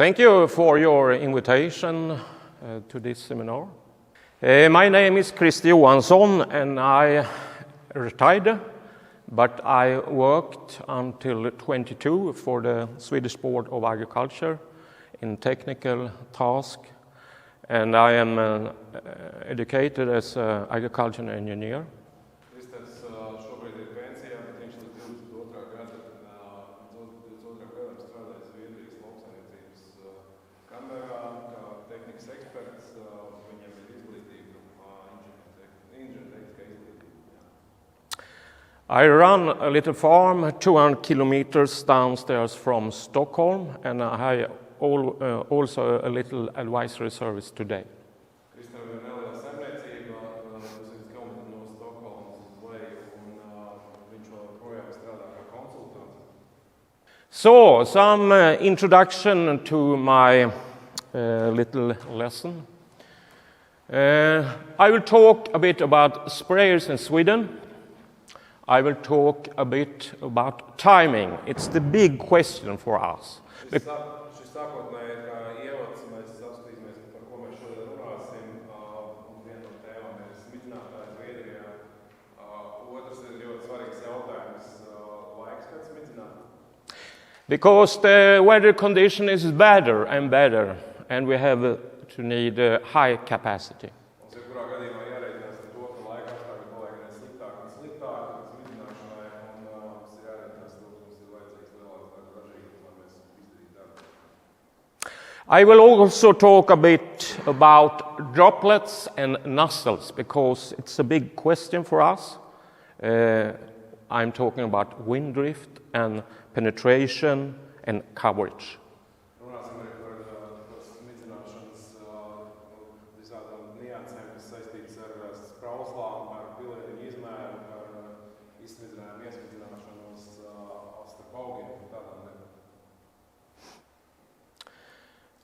Thank you for your invitation to this seminar. My name is Christer Johansson and I retired, but I worked until 22 for the Swedish Board of Agriculture in technical task, and I am educated as an agricultural engineer. I run a little farm 200 kilometers downstairs from Stockholm, and I also a little advisory service today. So, some introduction to my little lesson. I will talk a bit about sprayers in Sweden. I will talk a bit about timing. It's the big question for us. Because the weather condition is better and better, and we have to need high capacity. I will also talk a bit about droplets and nozzles, because it's a big question for us. I'm talking about wind drift and penetration and coverage.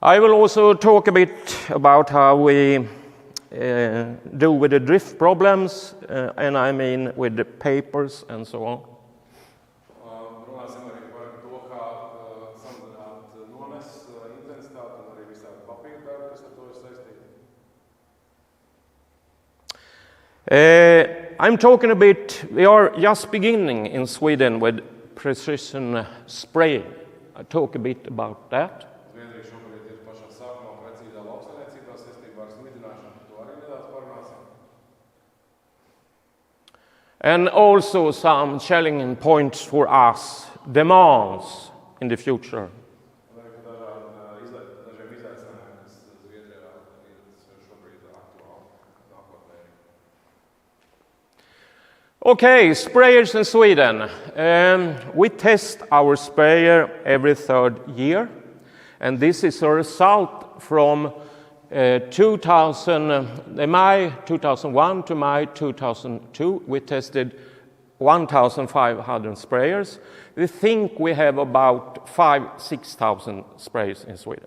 I will also talk a bit about how we do with the drift problems, and I mean with the papers and so on. I'm talking a bit, we are just beginning in Sweden with precision spraying. I talk a bit about that. And also some challenging points for us, demands in the future. Okay, sprayers in Sweden. We test our sprayer every third year, and this is a result from May 2001 to May 2002. We tested 1,500 sprayers. We think we have about 5,000–6,000 sprayers in Sweden.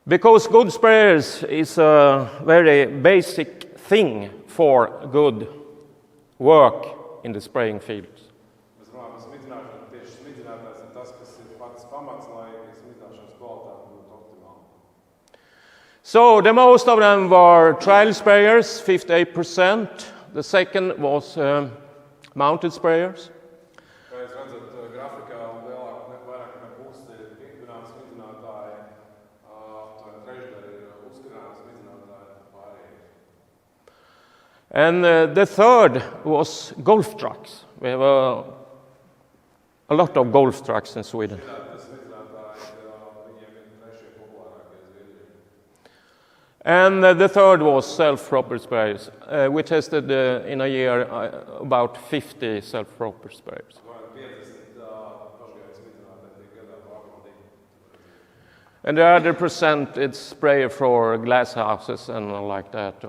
Because good sprayers is a very basic thing for good work in the spraying fields. So the most of them were trial sprayers, 58%. The second was mounted sprayers. And the third was golf trucks. We have a lot of golf trucks in Sweden. And the third was self-proper sprayers. We tested in a year about 50 self-proper sprayers. And the other percent, it's sprayer for glass houses and like that.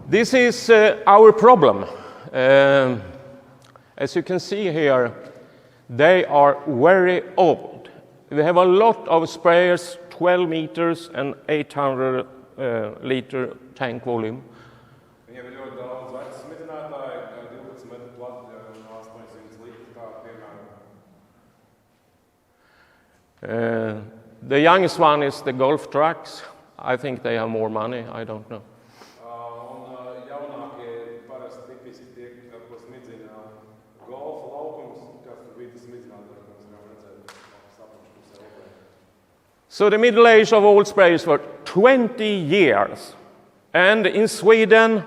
This is our problem. As you can see here, they are very old. We have a lot of sprayers, 12 meters and 800 liter tank volume. Viņiem ir ļoti daudz veci smidzinātāji, 12 metru plati un 800 litru tā piemēram. The youngest one is the golf trucks. I think they have more money, I don't know. Un jaunākie parasti tipiski tie, ko smidzina golfa laukums, kas tur bija tas smidzinātājs, ko mēs varam redzēt sapuši pusē. So the middle age of old sprayers were 20 years. And in Sweden,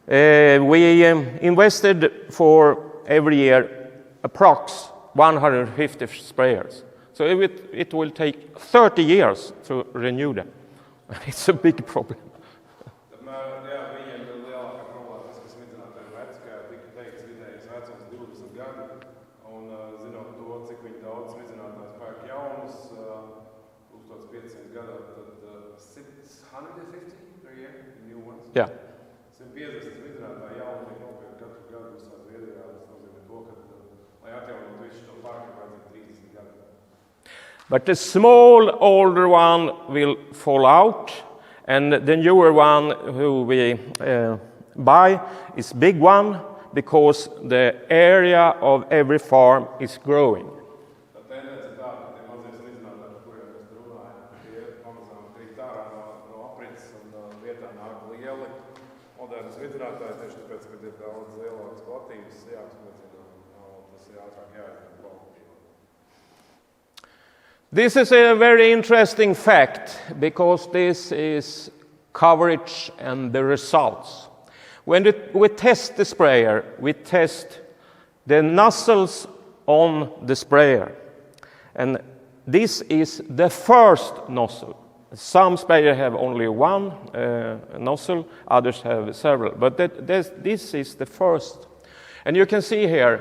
we invested for every year approx 150 sprayers. So it will take 30 years to renew them. It's a big problem. Viņiem ir lielākā problēma tas, ka smidzinātāji veci, kā tika teikts, vidējais vecums 20 gadi. Un zinot to, cik viņi daudz smidzinātājs pērk jaunus, 1500 gadā, tad 650 per year, new ones. Yeah. 150 smidzinātāji jauni tiek nopirkt katru gadu visā Zviedrijā. Tas nozīmē to, ka, lai atjaunot visu šo parku, vajadzētu 30 gadu. But the small, older one will fall out, and the newer one who we buy is big one because the area of every farm is growing. This is a very interesting fact because this is coverage and the results. When we test the sprayer, we test the nozzles on the sprayer. And this is the first nozzle. Some sprayers have only one nozzle, others have several. But this is the first. And you can see here.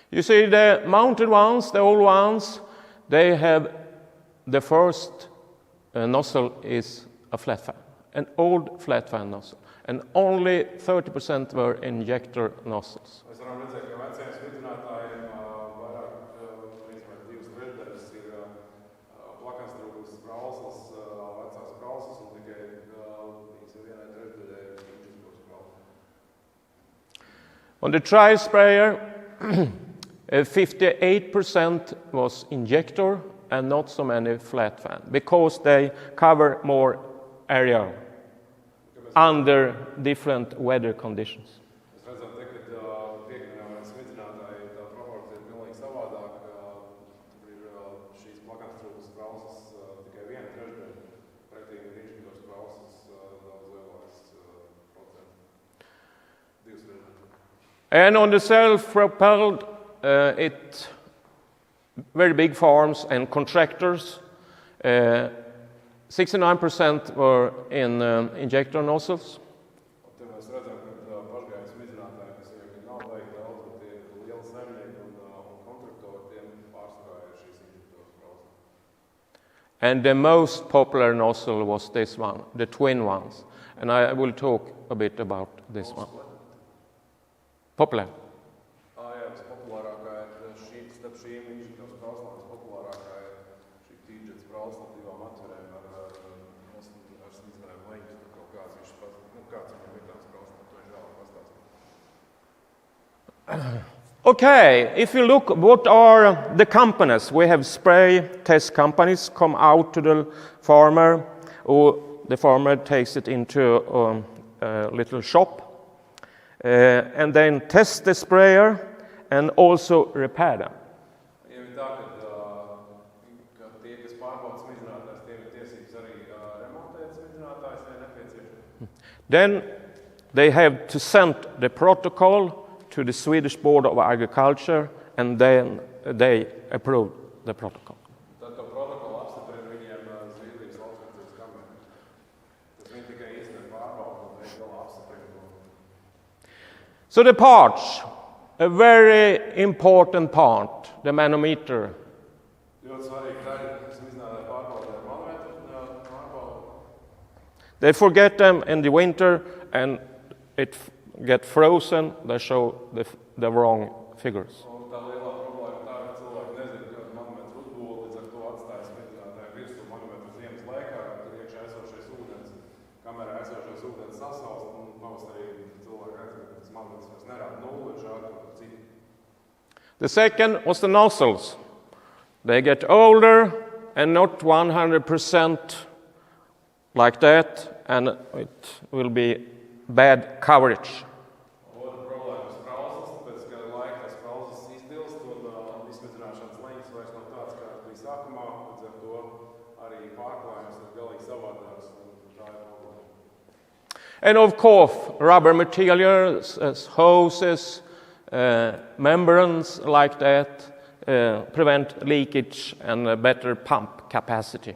You see the mounted ones, the old ones, they have the first nozzle is a flat fan, an old flat fan nozzle, and only 30% were injector nozzles. On the trial sprayer, 58% was injector and not so many flat fan because they cover more area under different weather conditions. And on the self-propelled, it very big farms and contractors, 69% were in injector nozzles. And the most popular nozzle was this one, the twin ones. And I will talk a bit about this one. Popular. Okay, if you look, what are the companies? We have spray test companies come out to the farmer, or the farmer takes it into a little shop, and then test the sprayer and also repair them. Then they have to send the protocol to the Swedish Board of Agriculture, and then they approve the protocol. So the parts, a very important part, the manometer. They forget them in the winter and it get frozen, they show the wrong figures. The second was the nozzles. They get older and not 100% like that, and it will be bad coverage. And of course, rubber materials, hoses, membranes like that, prevent leakage and a better pump capacity.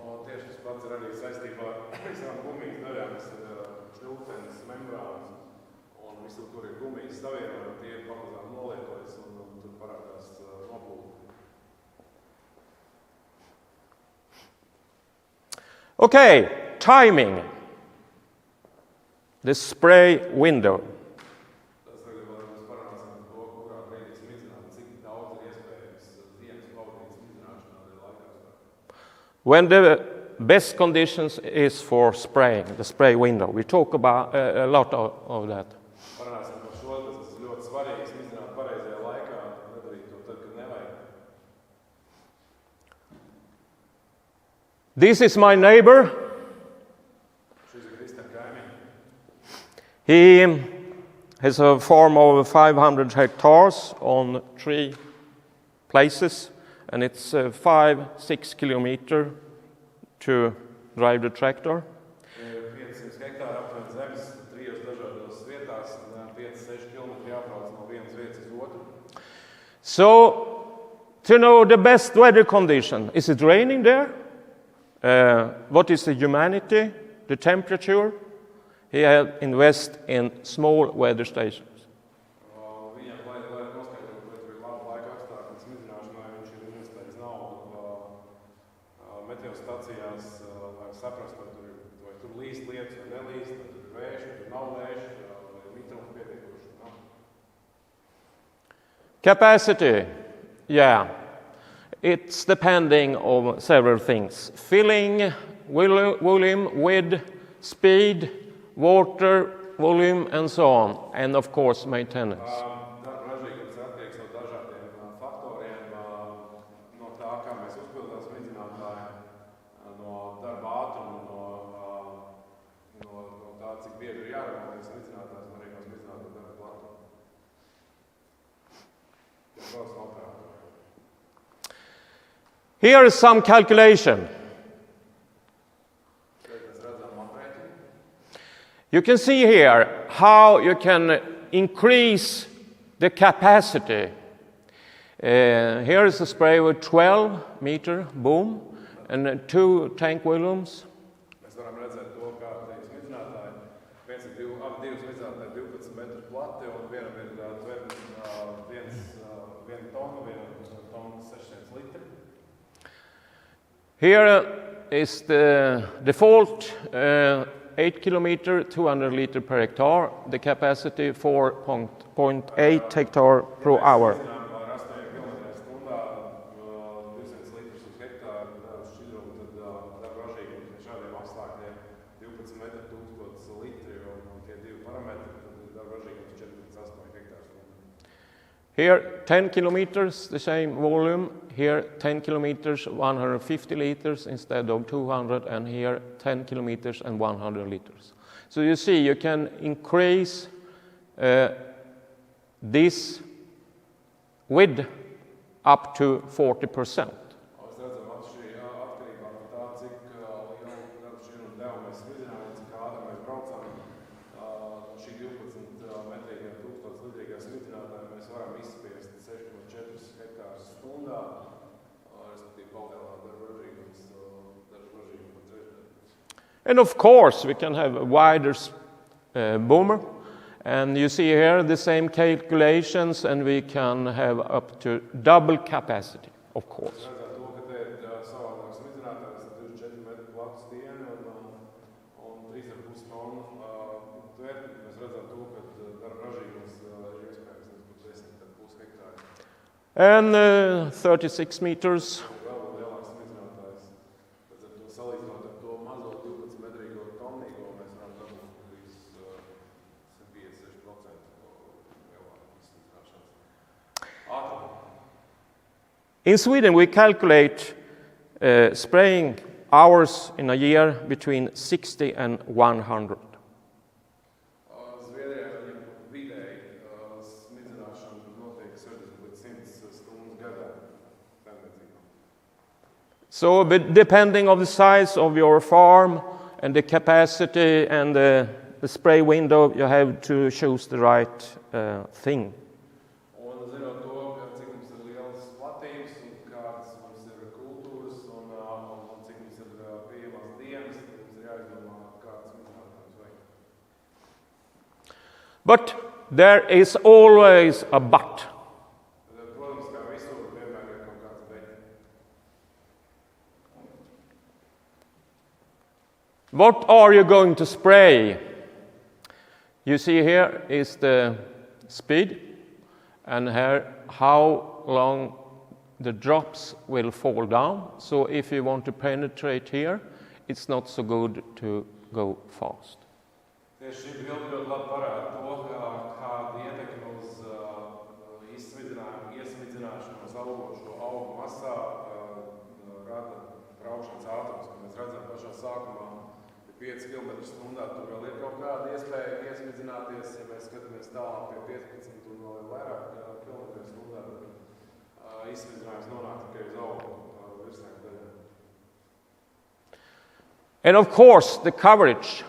Okay, timing. The spray window. When the best conditions is for spraying, the spray window. We talk about a lot of that. This is my neighbor. He has a farm of 500 hectares on 3 places, and it's 5-6 kilometers to drive the tractor. So, to know the best weather condition, is it raining there? What is the humidity, the temperature? He had invest in small weather stations. Capacity, yeah, it's depending on several things. Filling, volume, width, speed, water, volume, and so on, and of course maintenance. Here is some calculation. You can see here how you can increase the capacity. Here is a spray with 12 meter boom and 2 tank volumes. Here is the default 8 kilometer, 200 liter per hectare, the capacity 4.8 hectare per hour. Here 10 kilometers, the same volume. Here 10 kilometers, 150 liters instead of 200, and here 10 kilometers and 100 liters. So you see, you can increase this width up to 40%. And of course, we can have a wider boomer. And you see here the same calculations, and we can have up to double capacity, of course. Redzēt to, ka te ir savādāk smidzinātājs, 24 metru platu stieni un 3,5 tonu tvertni. Mēs redzam to, ka darba ražīgums ir iespējams līdz pat 10,5 hektāri. And 36 meters. Vēl lielāks smidzinātājs. Redzam to salīdzinot ar to mazo 12 metrīgo tonnīgo, mēs varam dabūt līdz 56% lielāku smidzināšanas ātrumu. In Sweden, we calculate spraying hours in a year between 60 and 100. Zviedrijā viņam vidēji smidzināšana notiek 60 līdz 100 stundas gadā saimniecībā. So, but depending on the size of your farm and the capacity and the spray window, you have to choose the right thing. Un zinot to, ka cik mums ir lielas platības un kādas mums ir kultūras un cik mums ir pieejamās dienas, tad mums ir jāizdomā, kādas smidzinātājs vajag. But there is always a but. Tad, protams, kā visur vienmēr ir kaut kāds bet. What are you going to spray? You see here is the speed, and here how long the drops will fall down. So if you want to penetrate here, it's not so good to go fast. Tieši šī bilde ļoti labi parāda to, kāda ietekme uz iesmidzināšanu, uz augošo augu masā rada braukšanas ātrums. Mēs redzam pašā sākumā 5 km/h, tur vēl ir kaut kāda iespēja iesmidzināties, ja mēs skatāmies tālāk pie 15 un vēl vairāk km/h, tad izsmidzinājums nonāk tikai uz augu virsnieku daļā. And of course, the coverage.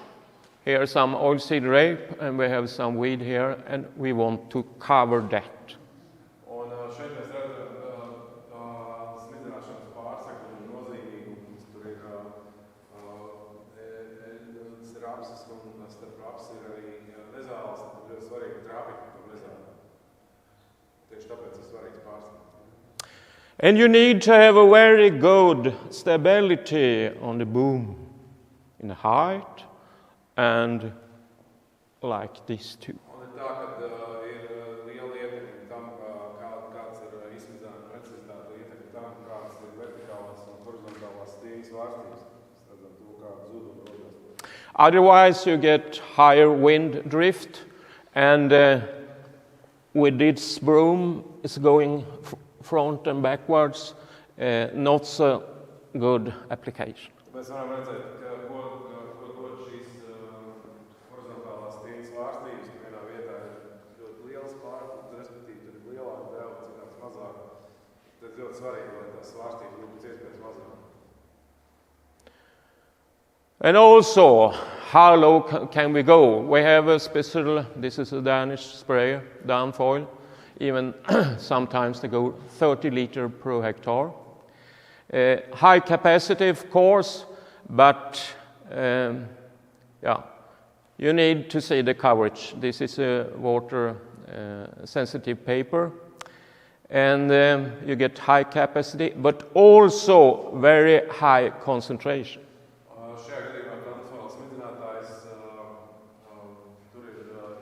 Here is some oilseed rape, and we have some weed here, and we want to cover that. Un šeit mēs redzam smidzināšanas pārsekļu nozīmīgu. Mums tur ir rapsis un starp rapsi ir arī nezāles, tad ļoti svarīgi trāpīt to nezāli. Tieši tāpēc ir svarīgs pārsekļs. And you need to have a very good stability on the boom, in the height, and like this too. Un ir tā, ka ir liela ietekme tam, kāds ir izsmidzināšanas precizitāte, ietekme tam, kāds ir vertikālās un horizontālās stieņas vārstības. Mēs redzam to, kāda zuduma rodas. Otherwise, you get higher wind drift, and with this broom, it's going front and backwards, not so good application. Mēs varam redzēt, ko dod šīs horizontālās stieņas vārstības, ka vienā vietā ir ļoti liels pārpums, respektīvi tur ir lielāka deva, citās mazāk. Tad ļoti svarīgi, lai tās vārstības būtu pēc iespējas mazāk. And also, how low can we go? We have a special, this is a Danish sprayer, downfoil. Even sometimes they go 30 liters per hectare. High capacity, of course, but you need to see the coverage. This is a water sensitive paper, and you get high capacity, but also very high concentration. Šajā gadījumā transfāla smidzinātājs tur ir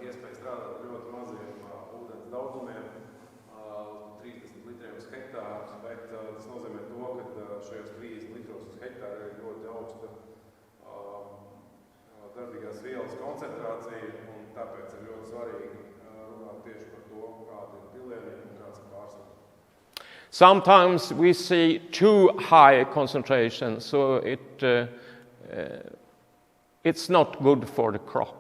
iespēja strādāt ļoti maziem ūdens daudzumiem, 30 litriem uz hektāru, bet tas nozīmē to, ka šajos 30 litros uz hektāru ir ļoti augsta darbīgās vielas koncentrācija, un tāpēc ir ļoti svarīgi runāt tieši par to, kāda ir pilienība un kāds ir pārsvars. Sometimes we see too high concentration, so it's not good for the crop.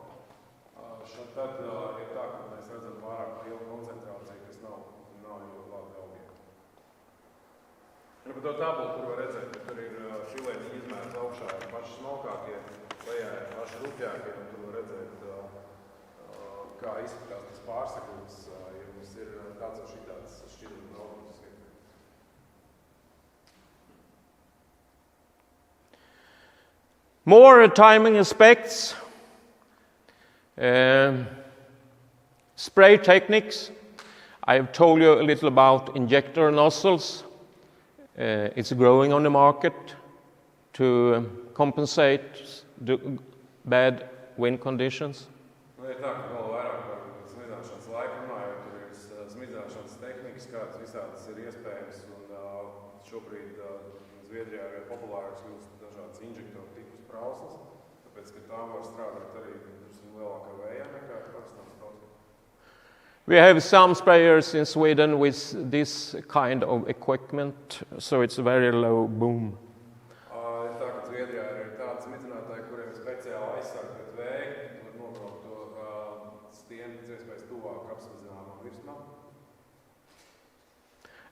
Tad ir tā, ka mēs redzam pārāk lielu koncentrāciju, kas nav ļoti labi augiem. Par to tabulu tur var redzēt, ka tur ir filēņi izmērs augšā paši smalkākie, lejā ir paši rupjākie, un tur var redzēt, kā izskatās tas pārsekums, ja mums ir tāds vai šitāds šķidruma daudzums. More timing aspects. Spray techniques. I have told you a little about injector nozzles. It's growing on the market to compensate the bad wind conditions. Ir tā, ka vēl vairāk par smidzināšanas laiku runājot, tur ir smidzināšanas tehnikas, kādas visādas ir iespējams, un šobrīd Zviedrijā ir populāras kļūst dažādas injektoru tipus prauslas, tāpēc, ka tām var strādāt arī lielākā vējā nekā parastās prauslas. We have some sprayers in Sweden with this kind of equipment, so it's very low boom. Ir tā, ka Zviedrijā ir tādi smidzinātāji, kuriem ir speciāli aizsargi pret vēju, var nobraukt to stieni pēc iespējas tuvāk apsmidzināmām virsmām.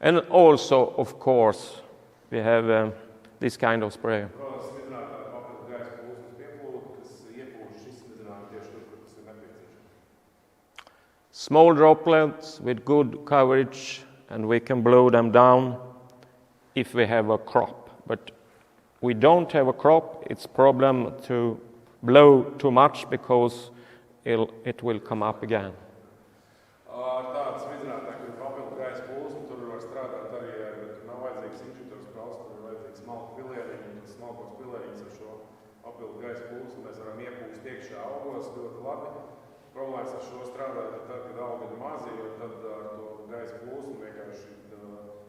And also, of course, we have this kind of sprayer. Protams, smidzinātāji papildu gaisa plūsmas piepūli, kas iepūš šis smidzinājumu tieši tur, kur tas ir nepieciešams. Small droplets with good coverage, and we can blow them down if we have a crop. But we don't have a crop, it's a problem to blow too much because it will come up again. Tāds smidzinātāji, kur papildu gaisa plūsmu, tur var strādāt arī, bet nav vajadzīgs injektors prauslas, tur ir vajadzīgs smalku pilieriņu, un tas smalkos pilieriņus ar šo papildu gaisa plūsmu mēs varam iepūst iekšā augos ļoti labi. Problēmas ar šo strādāt ir tad, kad augi ir mazi, jo tad ar to gaisa plūsmu vienkārši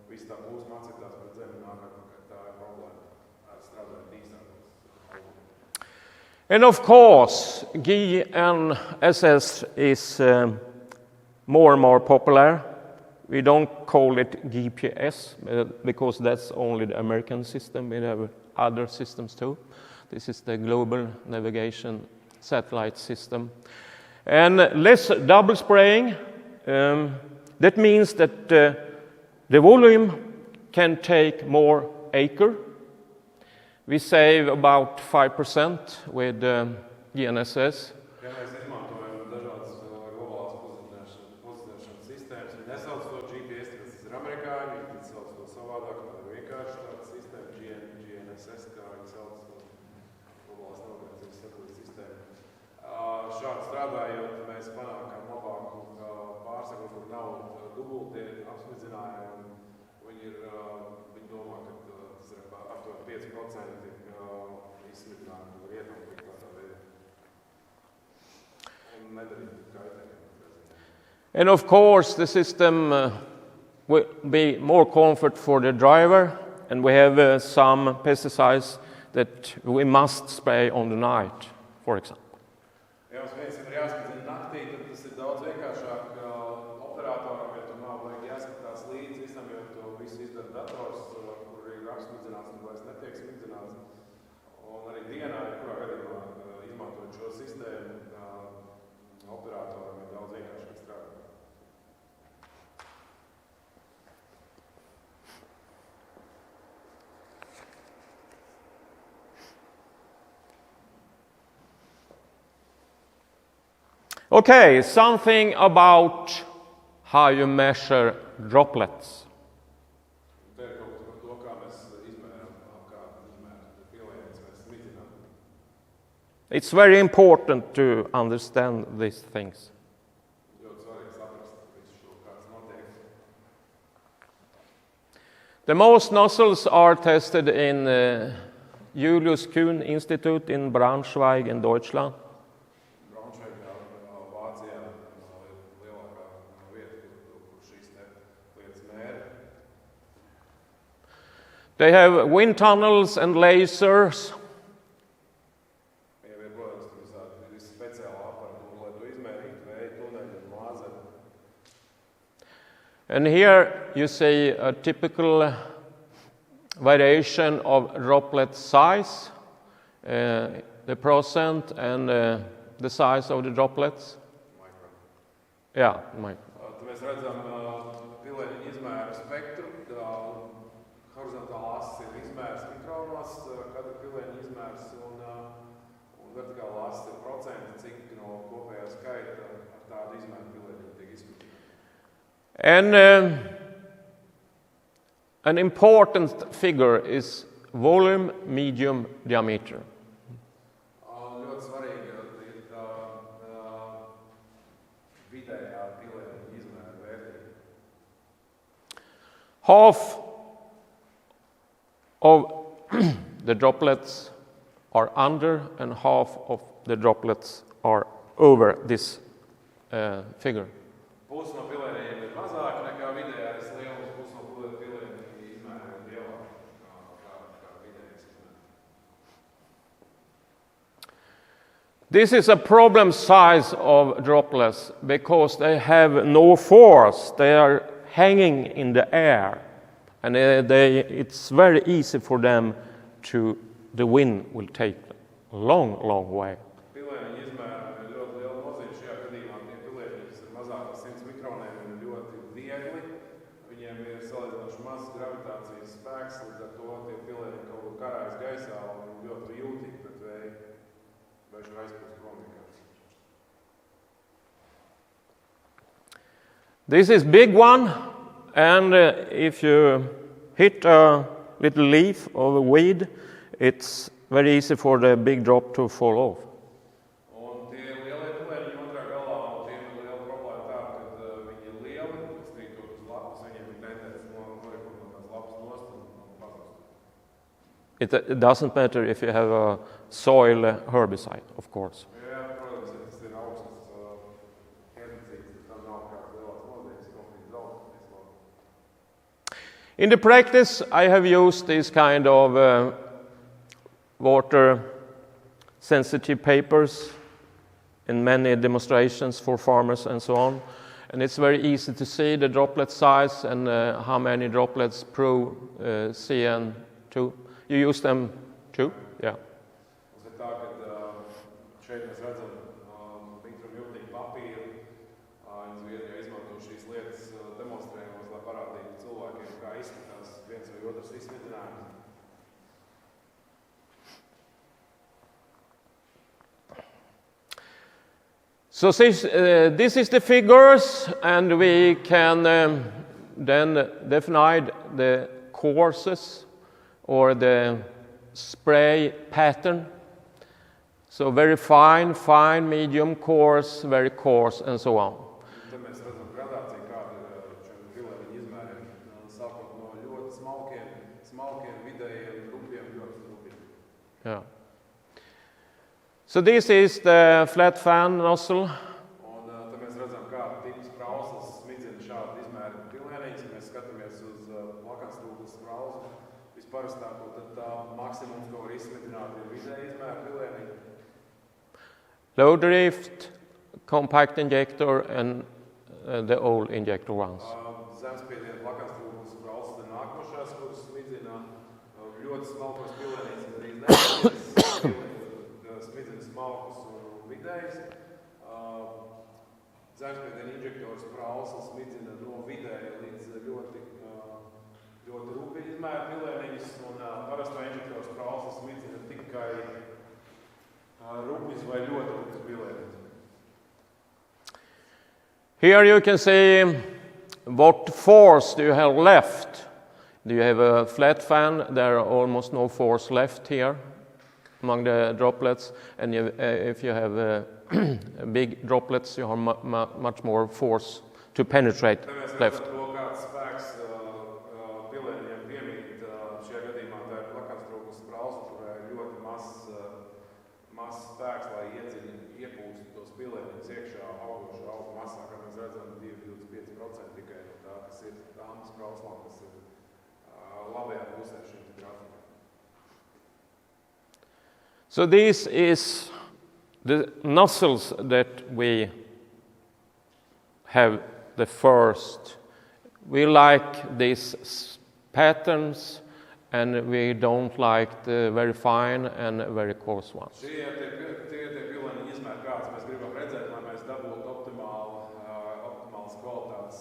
viss tā plūsma atcitās pret zemi nāk atpakaļ. Tā ir problēma ar strādāt īsāk. And of course, GNSS is more and more popular. We don't call it GPS because that's only the American system. We have other systems too. This is the global navigation satellite system. And less double spraying. That means that the volume can take more acre. We save about 5% with GNSS. Ja mēs izmantojam dažādas globālās pozicionēšanas sistēmas, viņi nesauc to GPS, tas ir amerikāņi, viņi sauc to savādāk, tā ir vienkārši tāda sistēma, GNSS, kā viņi sauc globālās navigācijas satelīta sistēma. Šādi strādājot, mēs panākam labāku pārsegu, kur nav dubultie apsmidzinājumi. Viņi domā, ka tas ir aptuveni 5% izsmidzinājumi rietumu tādā veidā. Un nedarīt kaitējumu. And of course, the system will be more comfort for the driver. And we have some pesticides that we must spray on the night, for example. Ja mums viens ir jāsmidzina naktī, tad tas ir daudz vienkāršāk operatoram, ja tur nav vajag jāskatās līdzi visam, jo to visu izdara dators, kur ir apsmidzināts un vairs netiek smidzināts. Un arī dienā, kurā gadījumā izmantojot šo sistēmu, operatoram ir daudz vienkāršāk strādāt. Okay, something about how you measure droplets. Te ir kaut kas par to, kā mēs izmēram, pielietojums mēs smicinām. It's very important to understand these things. Ļoti svarīgi saprast visu šo, kāds notiek. The most nozzles are tested in Julius Kuhn Institute in Braunschweig in Deutschland. They have wind tunnels and lasers. And here you see a typical variation of droplet size, the percent and the size of the droplets. Yeah, micro. Mēs redzam pilēņu izmēru spektru. Horizontāla asis ir izmērs mikronos, katra pilēņa izmērs, un vertikāla asis ir procenti, cik no kopējā skaita ar tādu izmēru pilēņu tiek izskatīta. And an important figure is volume, medium, diameter. Ļoti svarīga ir half of the droplets are under and half of the droplets are over this figure. Pusi no pilēniem ir mazāk nekā vidējais lielums, pusi no pilēniem izmērā ir lielāk kā vidējais izmērā. This is a problem size of droplets because they have no force. They are hanging in the air, and it's very easy for them the wind will take a long, long way. Pilēņi izmērā ir ļoti liela nozīme šajā gadījumā. Tie pilēņi, kas ir mazāk par 100 mikroniem, ir ļoti viegli. Viņiem ir salīdzinoši mazs gravitācijas spēks, līdz ar to tie pilēņi kaut kur karājas gaisā un ļoti jūtīgi pret vēju. Vējš ir aizpūst prom vienkārši. This is big one, and if you hit a little leaf of a weed, it's very easy for the big drop to fall off. Un tie lielie pilēņi otrā galā, un tiem ir liela problēma tā, kad viņi ir lieli, strītot uz lapas, viņiem ir tendence norikot no tās lapas nost un pazust. It doesn't matter if you have a soil herbicide, of course. Jā, protams, ja tas ir augsts herbicīds, tad tam nav kāds lielās nozīmes, konkrēti daudz. In the practice, I have used this kind of water sensitive papers in many demonstrations for farmers and so on. And it's very easy to see the droplet size and how many droplets per CN2. You use them too? Yeah. Mums ir tā, ka šeit mēs redzam mikroļūtiņu papīru. Zviedrijā izmanto šīs lietas demonstrējumos, lai parādītu cilvēkiem, kā izskatās viens vai otrs izsmidzinājums. So this is the figures, and we can then define the courses or the spray pattern. So very fine, medium, coarse, very coarse, and so on. Te mēs redzam gradāciju, kāda ir šiem pilēņu izmēriem, sākot no ļoti smalkiem, vidējiem, rupjiem, ļoti rupjiem. Yeah. So this is the flat fan nozzle. Un te mēs redzam, kāda tipas prauslas smidzina šādu izmēru pilēniņus. Ja mēs skatāmies uz plakanstūklas prauslu, visparastāko, tad tā maksimums, ko var izsmidzināt, ir vidēji izmēru pilēniņi. Low drift, compact injector, and the old injector ones. Zemspiediena plakanstūklas prauslas ir nākošās, kuras smidzina ļoti smalkos pilēniņus, arī nevienīgas smidzina smalkus un vidējs. Zemspiediena injektors prauslas smidzina no vidēja līdz ļoti rūpīgi izmēra pilēniņus, un parastā injektors prauslas smidzina tikai rūpīs vai ļoti rūpīs pilēniņus. Here you can see what force do you have left. Do you have a flat fan? There are almost no force left here among the droplets, and if you have big droplets, you have much more force to penetrate left. So this is the nozzles that we have the first. We like these patterns, and we don't like the very fine and very coarse ones. Tie pilēņi izmēri, kāds mēs gribam redzēt, lai mēs dabūtu optimāls kvalitātes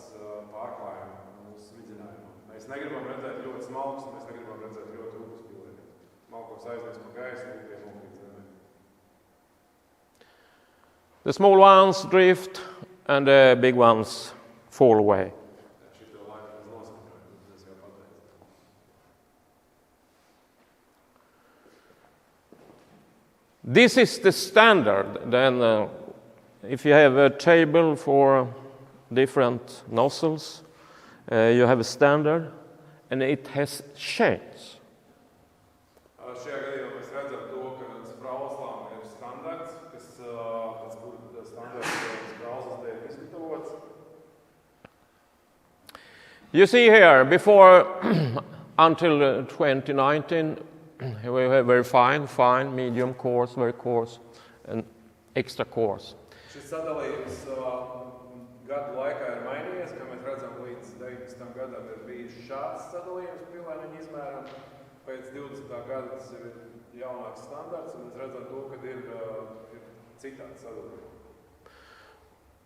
pārklājumu mūsu smidzinājumu. Mēs negribam redzēt ļoti smalkus, mēs negribam redzēt ļoti rūpus pilēņus. Smalkos aizlies pa gaisu, rūpiem nokrīt zemē. The small ones drift, and the big ones fall away. This is the standard. Then, if you have a table for different nozzles, you have a standard, and it has changed. Šajā gadījumā mēs redzam to, ka sprauslām ir standarts, kur standarts sprauslas tiek izgatavots. You see here, before until 2019, we have very fine, medium coarse, very coarse, and extra coarse. Šis sadalījums gadu laikā ir mainījies, kā mēs redzam, līdz 19. gadam ir bijis šāds sadalījums pilēniņu izmēram. Pēc 20. gada tas ir jaunāks standarts, un mēs redzam to, ka ir citāds sadalījums.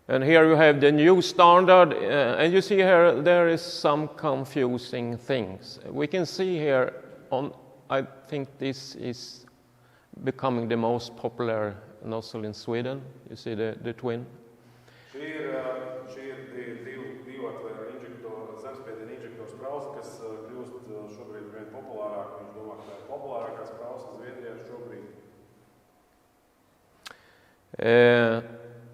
And here you have the new standard, and you see here there is some confusing things. We can see here I think this is becoming the most popular nozzle in Sweden. You see the twin. Šī ir divu atvēru zemspiediena inžektoru sprausla, kas kļūst šobrīd vien populārāk. Viņš domā, ka tā ir populārākā sprausla Zviedrijā šobrīd.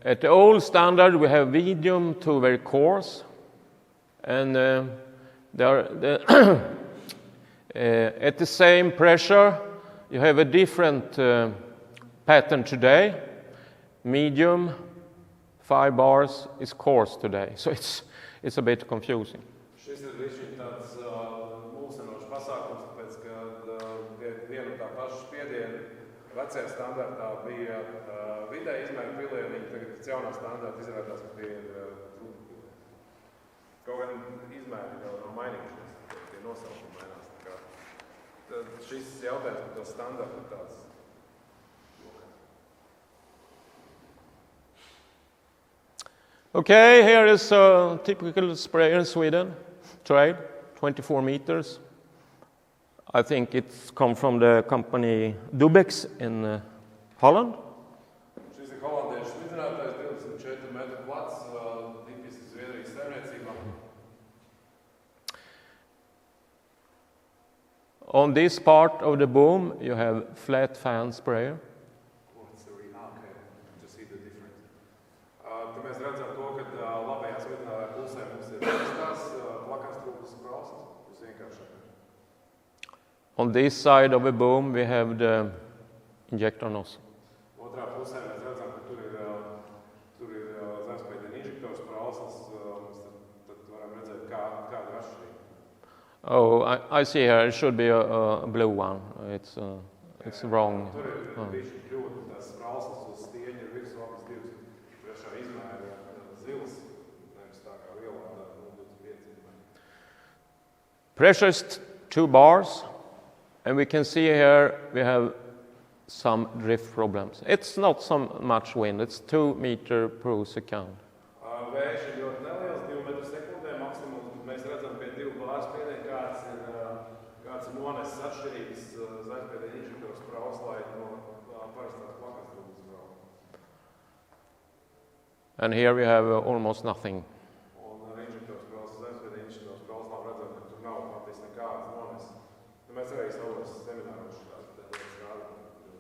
At the old standard, we have medium to very coarse, and at the same pressure, you have a different pattern today. Medium, 5 bars, is coarse today, so it's a bit confusing. Šis ir līdz tāds mulsinošs pasākums, tāpēc, ka viena tā paša spiediena vecajā standartā bija vidēji izmēra pilieniņi, tagad pēc jaunā standarta izrādās, ka tie ir kaut gan izmēri jau nav mainījušies, tie nosaukumi mainās. Tad šis jautājums par to standartu ir tāds. Okay, here is a typical sprayer in Sweden, trade, 24 meters. I think it's come from the company Dubex in Holland. Šis ir holandiešu smidzinātājs, 24 metru plats, tipisks Zviedrijas saimniecībām. On this part of the boom, you have flat fan sprayer. Okay, to see the difference. Tad mēs redzam to, ka labajā smidzinātājā pusē mums ir tās plakānstrūklas sprauslas, tas vienkāršāk. On this side of the boom, we have the injector nozzle. Otrā pusē mēs redzam, ka tur ir zemspiediena inžektoru sprauslas, tad varam redzēt, kāda ir atšķirība. Oh, I see here, it should be a blue one. It's wrong. Tur ir bišķi kļūda, tās sprauslas uz stieņa ir virsū abas divas. Trešā izmēra zils, nevis tā kā lielā 25 izmēra. Pressure is 2 bars, and we can see here we have some drift problems. It's not so much wind, it's 2 meters per second. Vējš ir ļoti neliels, 2 metru sekundē maksimums, bet mēs redzam pie 2 bāru spiediena, kāds ir noneses atšķirības zemspiediena inžektoru sprauslai no parastās plakānstrūklas sprauslas. And here we have almost nothing. Un inžektoru sprauslas, zemspiediena inžektoru sprauslām redzam, ka tur nav patiesi nekādas noneses. Mēs arī savos semināros šādās lietas rādām,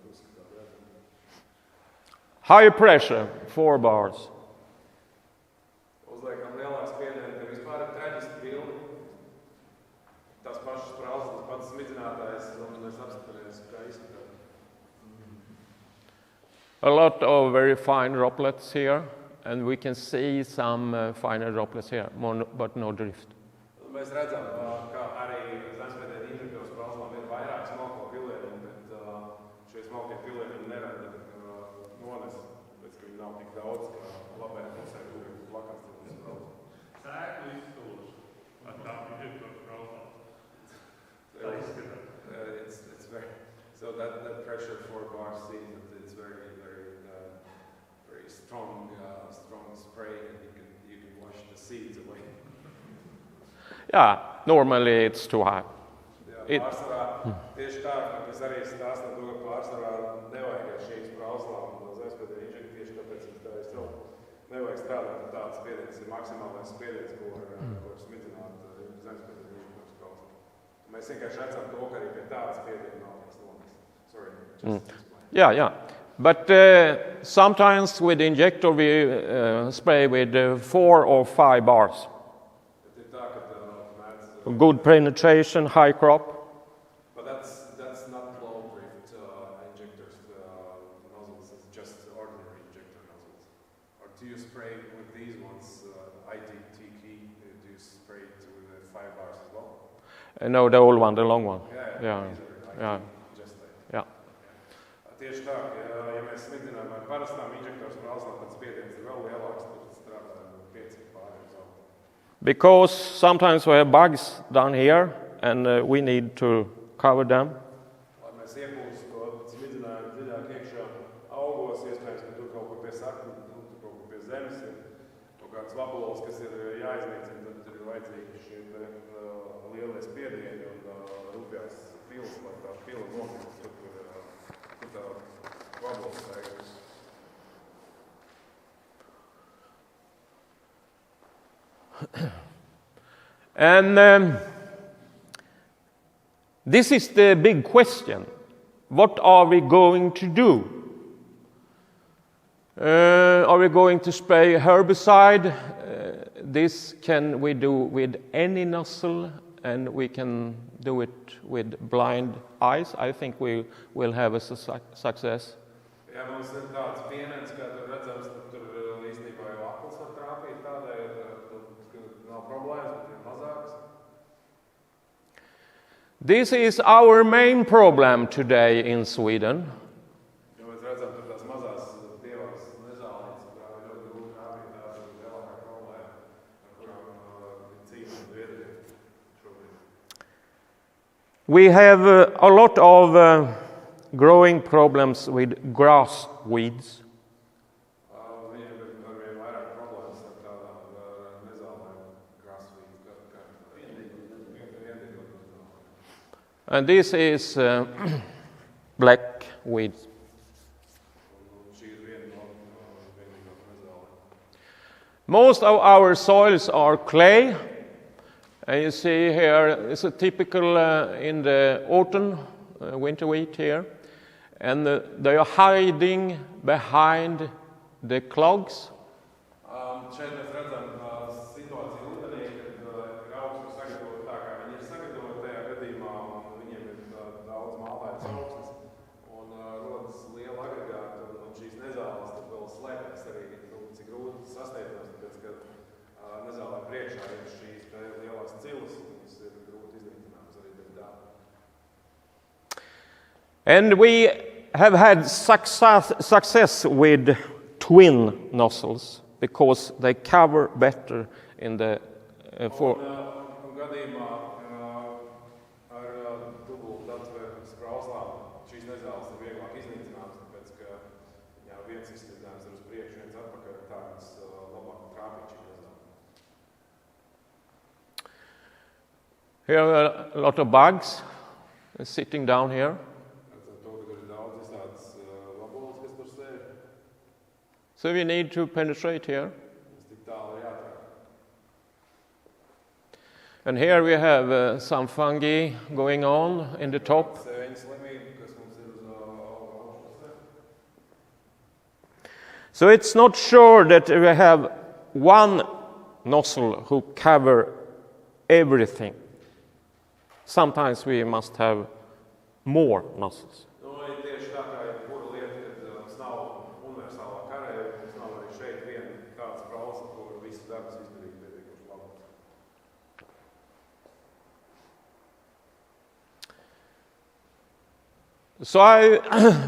uzskatām redzam. High pressure, 4 bars. Uzliekam lielā spiediena, ka vispār ir traģiski bildi. Tās pašas sprauslas, tas pats smidzinātājs, un mēs apskatāmies, kā izskatās. A lot of very fine droplets here, and we can see some finer droplets here, but no drift. Mēs redzam, ka arī zemspiediena inžektoru sprauslām ir vairāk smalko pilieniņu, bet šie smalkie pilieniņi nerada noneses, pēc ka viņi nav tik daudz, kā labajā pusē, kur ir plakānstrūklas sprauslas. Sēklu izstūši ar tām inžektoru sprauslām. Tā izskatās. So that pressure 4 bars seems that it's very strong spray, and you can wash the seeds away. Yeah, normally it's too high. Pārsvarā tieši tā, ka mēs arī stāstam to, ka pārsvarā nevajag ar šīm sprauslām zemspiediena inžektoru, tieši tāpēc es tā sev nevajag strādāt ar tādu spiedienu, tas ir maksimālais spiediens, ko var smidzināt zemspiediena inžektoru sprauslām. Mēs vienkārši redzam to, ka arī pie tāda spiediena nav tās noneses. Sorry, just explain. Yeah. But sometimes with the injector we spray with 4 or 5 bars. Bet ir tā, ka mēdz good penetration, high crop. But that's not low drift injectors nozzles. It's just ordinary injector nozzles. Or do you spray with these ones? IDT key. Do you spray it with the 5 bars as well? No, the old one, the long one. Yeah. Yeah. Just like. Yeah. Tieši tā, ja mēs smidzinām ar parastām injektoru sprauslām, tad spiediens ir vēl lielāks, tad strādā 5 pāri uz augšu. Because sometimes we have bugs down here and we need to cover them. Lai mēs iepūstu to smidzinājumu dziļāk iekšā augos, iespējams, ka tur kaut kur pie sakņu, tur kaut kur pie zemes ir kaut kāds vabulos, kas ir jāiznīcina, tad tur ir vajadzīgi šie lielie spiedieni un rupjās pilas, lai tā pila nokļūst tur, kur tā vabulos tēgas. And this is the big question. What are we going to do? Are we going to spray herbicide? This can we do with any nozzle, and we can do it with blind eyes. I think we will have a success. Ja mums ir tāds pienens, kā tur redzams, tad tur īstenībā jau akls var trāpīt tādēļ, ka nav problēmas, bet ir mazāks. This is our main problem today in Sweden. Ja mēs redzam, tur tās mazās pievās nezālītes, tā ir ļoti grūti trāpīt, tā ir lielākā problēma, ar kurām cīnās Zviedrija šobrīd. We have a lot of growing problems with grass weeds. Viņiem ir arvien vairāk problēmas ar tādām nezālēm, grasvīdes, And this is black weed. Šī ir viena no nezālēm. Most of our soils are clay. And you see here, it's a typical in the autumn, winter wheat here. And they are hiding behind the clogs. Šeit mēs redzam situāciju rudenī, kad augstus sagatavot tā, kā viņi ir sagatavot tajā gadījumā, un viņiem ir daudz mālētas augstas, un rodas liela agregāta, un šīs nezāles tad vēl slēpjas arī, cik grūti sasteidzams, tāpēc, ka nezālē priekšā ir šīs lielās cilas, un viņas ir grūti iznīcināmas arī dēļ tā. And we have had success with twin nozzles because they cover better in the for. Un gadījumā ar dubultu atvēru sprauslām šīs nezāles ir vieglāk iznīcināmas, tāpēc, ka viens izslidinājums ir uz priekšu, viens atpakaļ, tā mēs labāk trāpīt šī nezāle. Here are a lot of bugs sitting down here. So we need to penetrate here. And here we have some fungi going on in the top. So it's not sure that we have one nozzle who cover everything. Sometimes we must have more nozzles. So I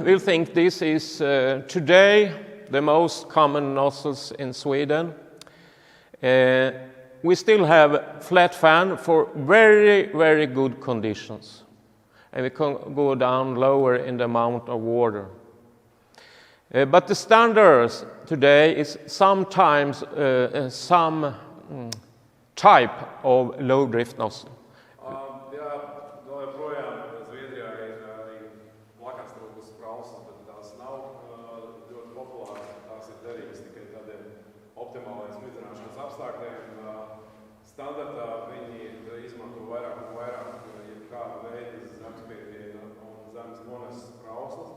will think this is today the most common nozzles in Sweden. We still have flat fan for very, very good conditions. And we can go down lower in the amount of water. But the standards today is sometimes some type of low drift nozzle. Optimālajiem smidzināšanas apstākļiem standartā viņi izmanto vairāk un vairāk jebkāda veida zemspiediena un zemes noneses sprauslas.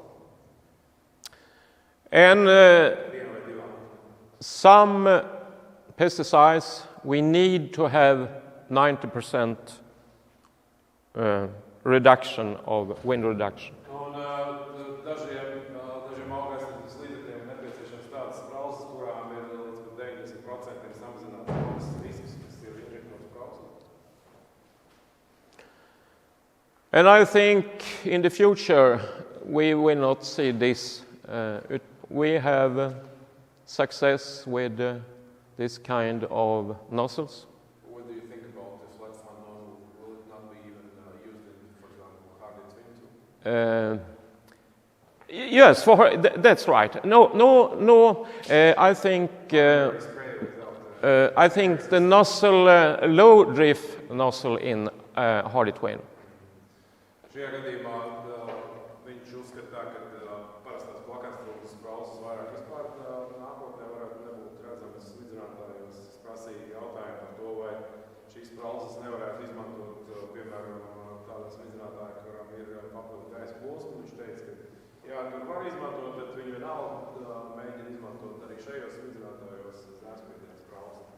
And some pesticides we need to have 90% reduction of wind reduction. Un dažiem augaisnes līdzekļiem ir nepieciešams tādas sprausas, kurām ir līdz pat 90% samazināts risks, kas ir inžektoru sprausas. And I think in the future we will not see this. We have success with this kind of nozzles. What do you think about the flat fan nozzle? Will it not be even used in, for example, hard twin too? Yes, that's right. No. I think the nozzle, low drift nozzle in hardy twin. Šajā gadījumā viņš uzskata, ka parastās plakātstūras sprausas vairāk vispār nākotnē varētu nebūt redzamas smidzinātājos. Es prasīju jautājumu par to, vai šīs sprausas nevarētu izmantot, piemēram, tādā smidzinātājā, kuram ir papildu gaisa plosni. Viņš teica, ka jā, tur var izmantot, bet viņi vienalga mēģina izmantot arī šajos smidzinātājos zēmspiediena sprausas.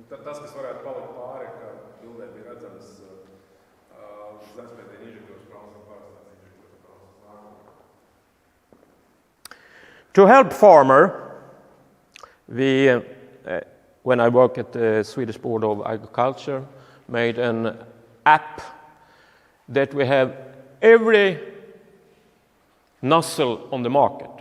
Tas, kas varētu palikt pāri, kā bildē bija redzams, zemspiediena inžektoru sprausas un parastās inžektoru sprausas. To help farmer, when I work at the Swedish Board of Agriculture, made an app that we have every nozzle on the market.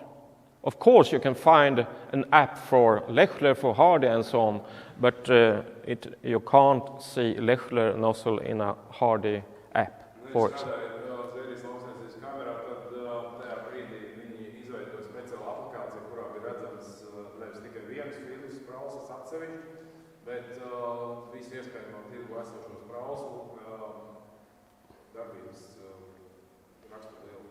Of course, you can find an app for Lechler, for Hardy and so on, but you can't see Lechler nozzle in a Hardy app, for example. Zviedrijas lauksniecības kamerā, tad tajā brīdī viņi izveidoja speciālu aplikāciju, kurā bija redzams nevis tikai vienas filmas sprausas atsevišķi, bet visu iespējamo tirgu esošo sprausu darbības raksturlielu.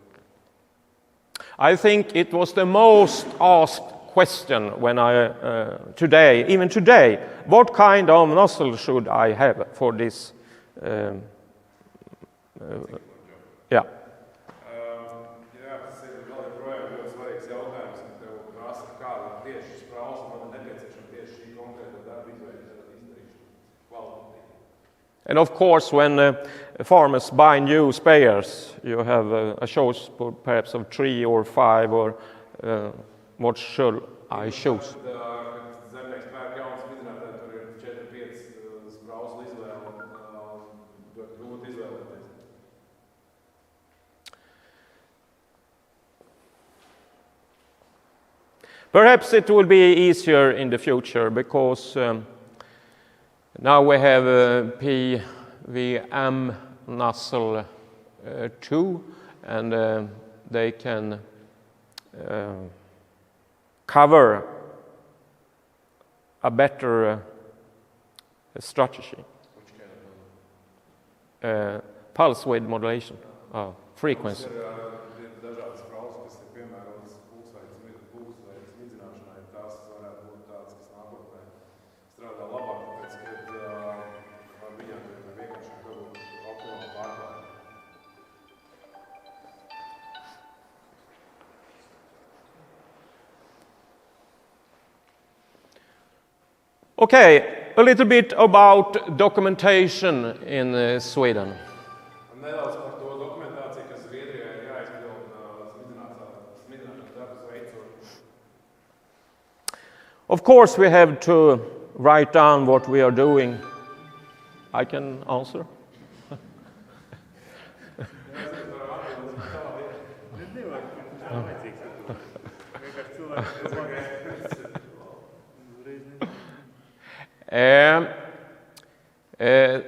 I think it was the most asked question when even today, what kind of nozzle should I have for this? Yeah. Tas ir vēl joprojām ļoti svarīgs jautājums, ka tev prasa, kāda tieši sprausa man ir nepieciešama tieši šī konkrēta darba izdarīšana kvalitatīvi. And of course, when farmers buy new sprayers, you have a choice perhaps of 3 or 5, or what should I choose? Zemnieks pērk jaunu smidzinātāju, tur ir 4-5 sprausu izvēle, ļoti grūti izvēlēties. Perhaps it will be easier in the future because now we have PVM nozzle 2, and they can cover a better strategy. Which kind of Pulse width modulation, frequency. Ir dažādas sprausas, kas ir piemērotas pulsveidu smidzināšanai. Tās varētu būt tādas, kas nākotnē strādā labāk, tāpēc, ka viņām ir vienkārši dabūt optimālu pārklājumu. Okay, a little bit about documentation in Sweden. Nedaudz par to dokumentāciju, kas Zviedrijā ir jāizpild smidzināšanas darbus veicot. Of course, we have to write down what we are doing. I can answer.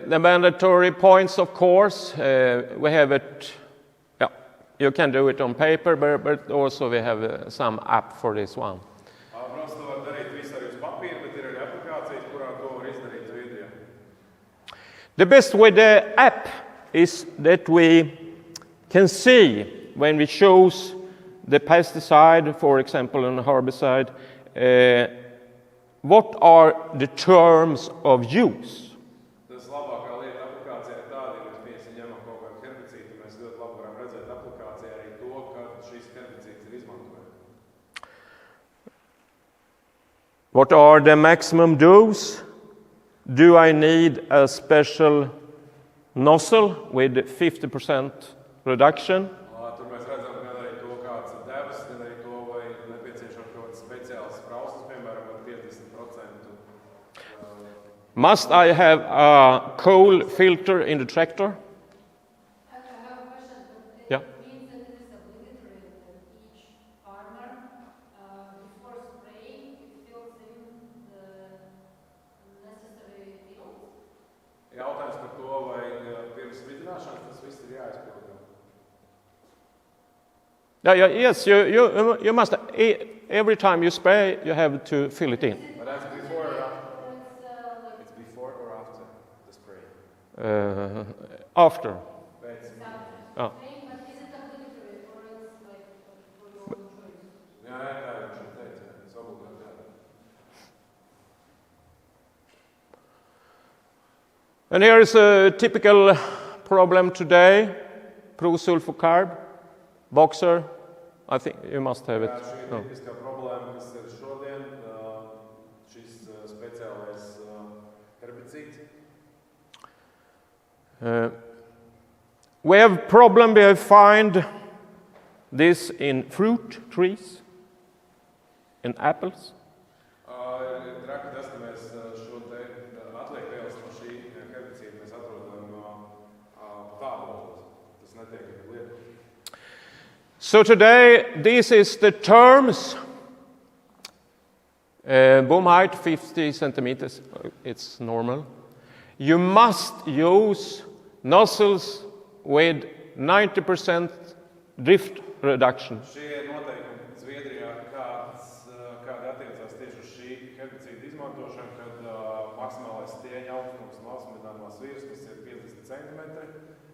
The mandatory points, of course, we have it. Yeah, you can do it on paper, but also we have some app for this one. Protams, to var darīt visu arī uz papīra, bet ir arī aplikācijas, kurā to var izdarīt Zviedrijā. The best with the app is that we can see when we choose the pesticide, for example, and herbicide, what are the terms of use. Tas labākā lieta aplikācijā ir tāda, ja mēs ņemam kaut kādu herbicīdu, mēs ļoti labi varam redzēt aplikācijā arī to, ka šis herbicīds ir izmantojams. What are the maximum dose? Do I need a special nozzle with 50% reduction? Tur mēs redzam gan arī to, kāds ir devas, gan arī to, vai nepieciešams kaut kāds speciāls sprauslis, piemēram, ar 50%. Must I have a coal filter in the tractor? I have a question. It Yeah. means that it is obligatory that each farmer, before spraying, it fills in the necessary fields? Jautājums par to, vai pirms smidzināšanas tas viss ir jāizpilda. Yes, you must. Every time you spray, you have to fill it in. But that's before or after? Or it's like It's before or after the spray? After. Pēc. Oh. spraying, but is it obligatory or it's like for your own choice? Jā, tā ir šeit teica. Tas obligāti jādara. And here is a typical problem today. Prosulfocarb, boxer. I think you must have it. Jā, šī ir No. tipiskā problēma, kas ir šodien. Šis speciālais herbicīds. We have find this in fruit trees, in apples. Ir traki tas, ka mēs šo te atliekvielas no šī herbicīda mēs atrodam tādos. Tas netiek lietots. So today, this is the terms. Boom height 50 centimeters, it's normal. You must use nozzles with 90% drift reduction. Šie ir noteikumi Zviedrijā, kādi attiecās tieši uz šī herbicīda izmantošanu, kad maksimālais stieņa augstums no apsmidzināmās virsmas, kas ir 50 cm.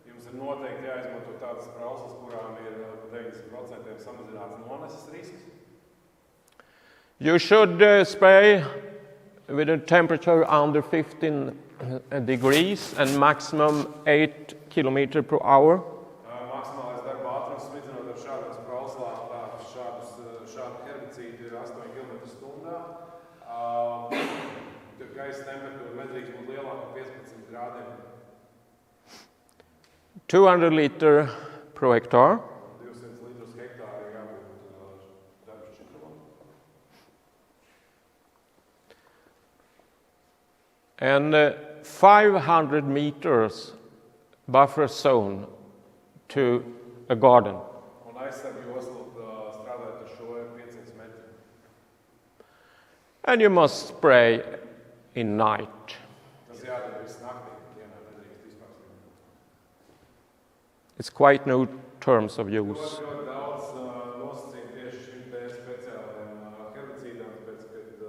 Jums ir noteikti jāizmanto tādas sprauslas, kurām ir 90% samazināts noneses risks. You should spray with a temperature under 15 degrees and maximum 8 km per hour. Maksimālais darba ātrums smidzinot ar šādām sprauslām, šādu herbicīdu ir 8 km/h. Gaisa temperatūra nedrīkst būt lielāka par 15 grādiem. 200 liter per hectare. 200 litrus hektāri ir jābūt darba šķidrumam. And 500 meters buffer zone to a garden. Un aizsargu joslu strādājot ar šo ir 500 metri. And you must spray in night. Tas jādara viss naktī, dienā nedrīkst vispār smidzināt. It's quite new terms of use. Ļoti daudz nosacījumu tieši šim te speciālajiem herbicīdam, tāpēc, kad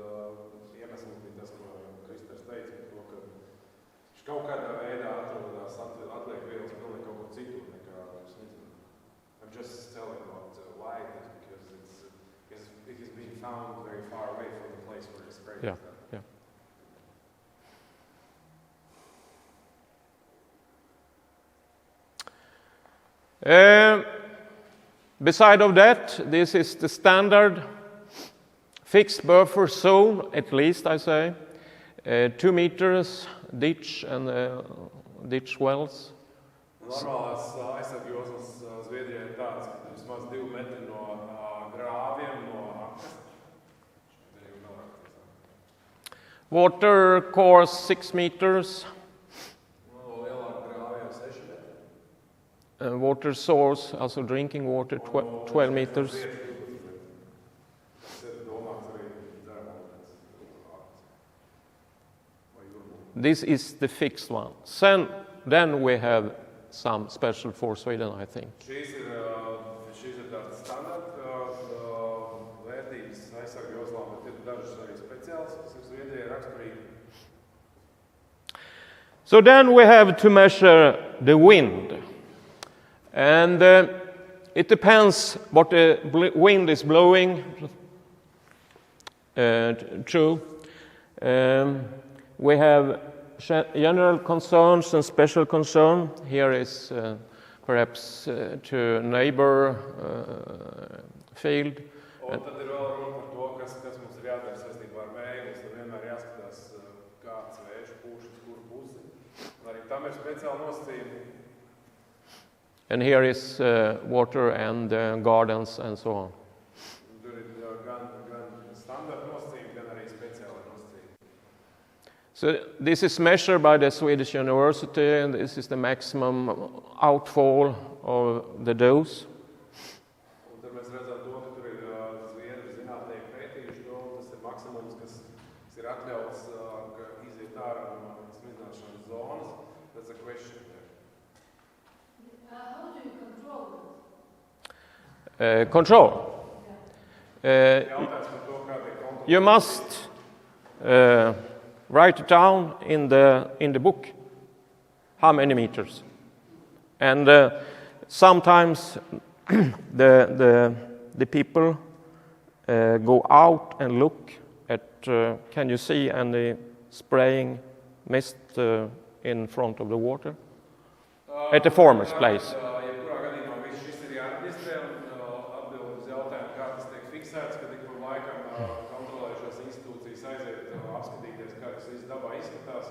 iemesls bija tas, ko Kristers teica, par to, ka viņš kaut kādā veidā atrodās atliekvielas pilnīgi kaut ko citu nekā smidzināt. I'm just telling about why it is, because it has been found very far away from the place where it's sprayed. Yeah, yeah. Beside of that, this is the standard fixed buffer zone, at least I say, 2 meters ditch and ditch wells. Normālās aizsargu joslas Zviedrijā ir tāds, ka vismaz 2 metri no grāviem, no akmens. Water course 6 meters. No lielāka grāviem 6 metri. Water source, also drinking water, 12 meters. Tas ir domāts arī dzeramūdens. This is the fixed one. Then we have some special for Sweden, I think. Šīs ir tāds standarta vērtības aizsargu joslām, bet ir dažas arī speciāls, kas ir Zviedrijai raksturīgi. So then we have to measure the wind. And it depends what the wind is blowing through. We have general concerns and special concern. Here is perhaps to neighbor field. Un tad ir vēl runa par to, kas mums ir jādara saistībā ar vēju pusi. Un arī tam ir speciāli nosacījumi. And here is water and gardens and so on. Tur ir gan standarta nosacījumi, gan arī speciāli nosacījumi. So this is measured by the Swedish University, and this is the maximum outfall of the dose. Un tad mēs redzam to, ka tur ir Zviedru zinātnieki pētījuši to, un tas ir maksimums, kas ir atļauts, ka iziet ārā no smidzināšanas zonas. That's a question there. How do you control it? Control. Jautājums par to, kā tiek kontrolēts. You must write it down in the book how many meters, and sometimes the people go out and look at can you see any spraying mist in front of the water at the farmer's place. Jebkurā gadījumā viss šis ir jāadministrē un atbild uz jautājumu, kā tas tiek fiksēts, kad ik pa laikam kontrolējušās institūcijas aiziet apskatīties, kā tas viss dabā izskatās.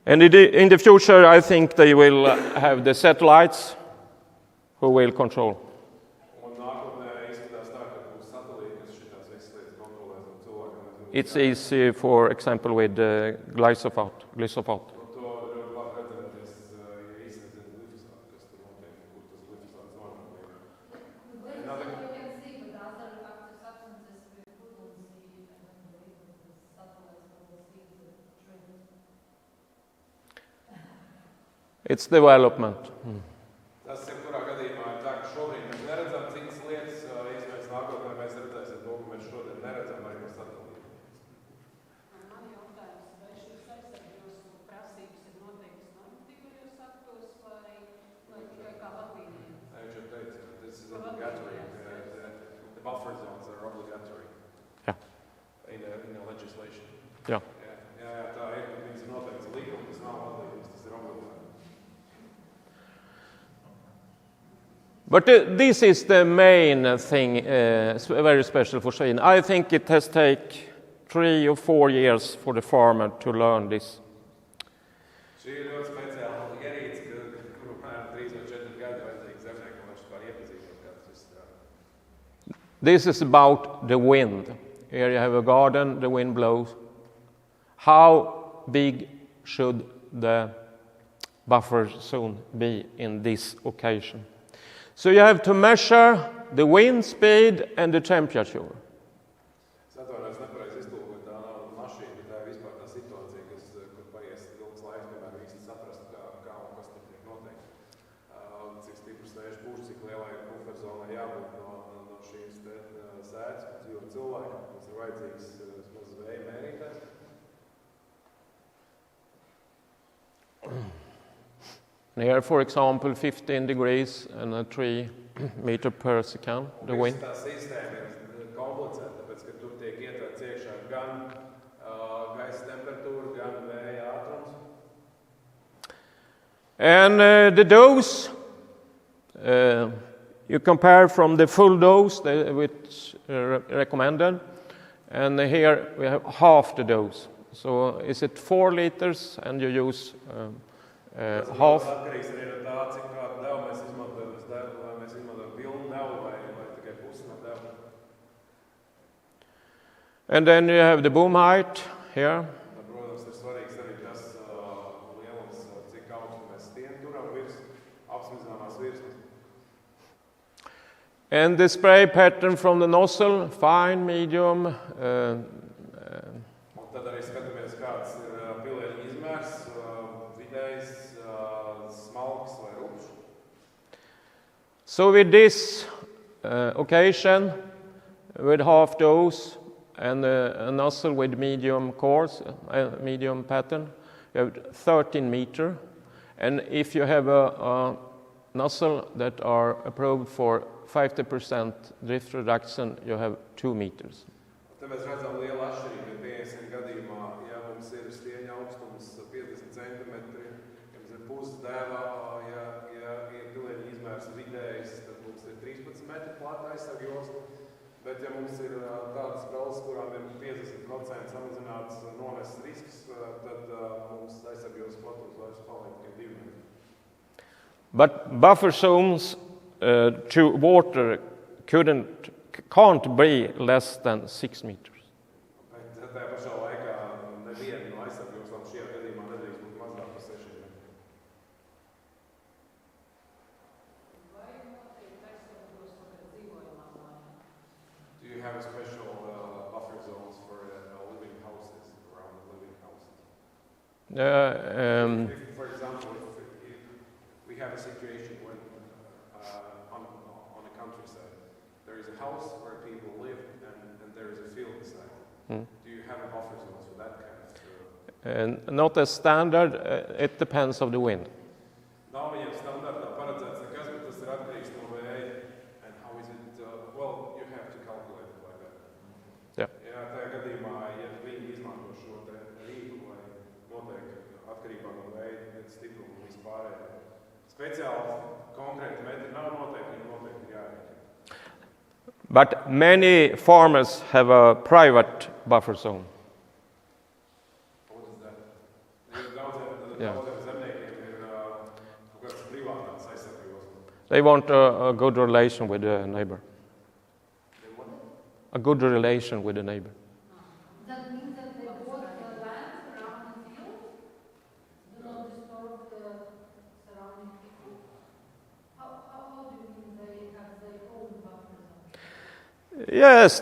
And in the future, I think they will have the satellites who will control. Un nākotnē izskatās tā, ka būs satelīti, kas šitās visas lietas kontrolēs un cilvēkiem. It's easy, for example, with glyphosate. Un to ļoti labi redzēties, ja izredzēt glifosātu, kas tur notiek, kur tas glifosāts nonāk. The glyphosate you can see, but other active substances we couldn't see, and the satellites will see the trend. It's development. Tas, jebkurā gadījumā, ir tā, ka šobrīd mēs neredzam citas lietas, iespējams nākotnē mēs redzēsim to, ko mēs šodien neredzam arī no satelīta. Man jautājums, vai šīs aizsardzības prasības ir noteiktas normatīvajos aktos vai tikai kā vadlīnija? Viņš jau teica, this is obligatory. The buffer zones are obligatory. Yeah. In the legislation. Yeah. Jā, tā ir, ka viņas ir noteikts līgums, tas nav vadlīgums, tas ir obligāti. But this is the main thing, very special for Sweden. I think it has taken 3 or 4 years for the farmer to learn this. Šī ir ļoti speciāla ierīce, kuru apmēram 3 vai 4 gadi vajadzīgi zemniekam, lai vispār iepazīstot, kā tas viss strādā. This is about the wind. Here you have a garden, the wind blows. How big should the buffer zone be in this occasion? So you have to measure the wind speed and the temperature. Es atvainojos, nepareizi iztulkoju, tā nav mašīna, bet tā ir vispār tā situācija, kur paies ilgs laiks, kamēr īsti saprast, kā un kas tur tiek noteikti. Cik stiprs vējš pūš, cik lielai buferzonai jābūt no šīs sēdes, kur dzīvo cilvēki, kas ir vajadzīgs vismaz vēja mērītājs. Here, for example, 15 degrees and 3 meters per second, the wind. Tā sistēma ir komplicēta, tāpēc, ka tur tiek ietvērts iekšā gan gaisa temperatūra, gan vēja ātrums. And the dose, you compare from the full dose, which recommended, and here we have half the dose. So is it 4 liters and you use half? Atkarīgs arī no tā, cik kādu devu mēs izmantojam. Vai mēs izmantojam pilnu devu vai tikai pusi no devu. And then you have the boom height here. Protams, ir svarīgs arī tas lielums, cik augstu mēs stieni turam virs apsmidzināmās virsmas. And the spray pattern from the nozzle, fine, medium. Un tad arī skatāmies, kāds ir pilēņa izmērs, vidējs, smalks vai rupšs. So with this occasion, with half dose and a nozzle with medium course, medium pattern, you have 13 meters. And if you have a nozzle that are approved for 50% drift reduction, you have 2 meters. Te mēs redzam lielu atšķirību, ja 50 gadījumā, ja mums ir stieņa augstums 50 centimetri, ja mums ir puses dēvā, ja ir pilēņa izmērs vidējs, tad mums ir 13 metri plata aizsarga josla. Bet, ja mums ir tādas spraules, kurām ir 50% samazināts noneses risks, tad mums aizsargības platums vairs paliek tikai 2 metri. But buffer zones to water can't be less than 6 meters. Bet tajā pašā laikā neviena no aizsargībām šajā gadījumā nedrīkst būt mazāk par 6 metriem. Vai noteikti aizsargos tagad dzīvojamā mājā? Do you have a special buffer zones for living houses, around the living houses? If, for example, if we have a situation when on a countryside, there is a house where people live and there is a field beside. Do you have a buffer zones for that kind of? Not as standard, it depends on the wind. Nav viņiem standartā paredzēts nekas, bet tas ir atkarīgs no vēja. And how is it? Well, you have to calculate it like that. Yeah. Jā, tajā gadījumā, ja viņi izmanto šo te rīku, lai noteikti atkarībā no vēja, stiprumu un vispārējā. Speciāli konkrēti metri nav noteikti, viņi noteikti ir jārēķina. But many farmers have a private buffer zone. What is that? Yeah. Daudziem zemniekiem ir kaut kāds privātās aizsargības. They want a good relation with the neighbor. A good relation with the neighbor. That means that they bought the land around the field, do not disturb the surrounding people. How do you mean they have their own buffer zone? Yes,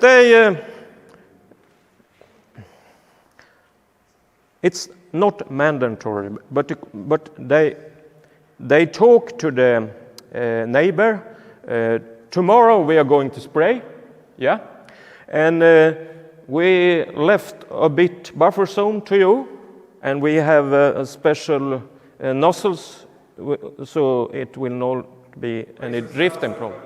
it's not mandatory, but they talk to the neighbor. Tomorrow we are going to spray, yeah, and we left a bit buffer zone to you, and we have a special nozzles, so it will not be any drifting problem.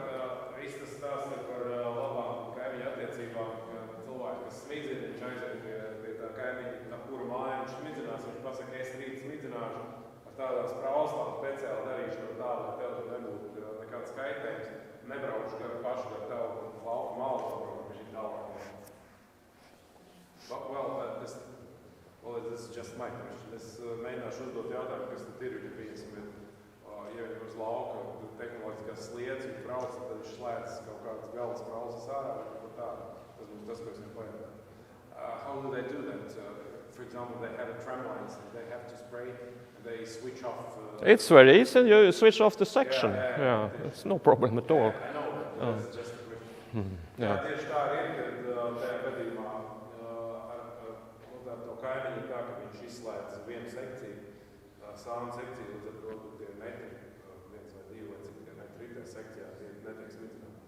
Viss tas stāsta par labām kaimiņu attiecībām, ka cilvēki, kas smidzina, viņš aiziet pie tā kaimiņa, ap kuru māju viņš smidzinās, viņš pasaka, es rīt smidzināšu ar tādām spraustām speciāli darīšanu tā, lai tev tur nebūtu nekāds kaitējums, nebraukšu gar pašu gar tavu lauku malu, saprotu, viņš ir tālāk. Well, this is just my question. Es mēģināšu uzdot jautājumu, kas tad ir, ja 50 metri. Ja viņi uz lauka tehnoloģiskās sliedas, viņi brauc, tad viņš slēdz kaut kādas galvas prausas ārā vai kaut tā. Tas būs tas, ko es viņam pajautāju. How do they do that? For example, they have a tram lines and they have to spray and they switch off. It's very easy. You switch off the section. Yeah. It's no problem at all. I know, but that's just a question. Yeah. Tieši tā ir, kad tajā gadījumā ar to kaimiņu tā, ka viņš izslēdz vienu sekciju, sānu sekciju, līdz ar to tie metri, 1 vai 2 vai cik tie metri ir tajā sekcijā, tie netiek smidzināti.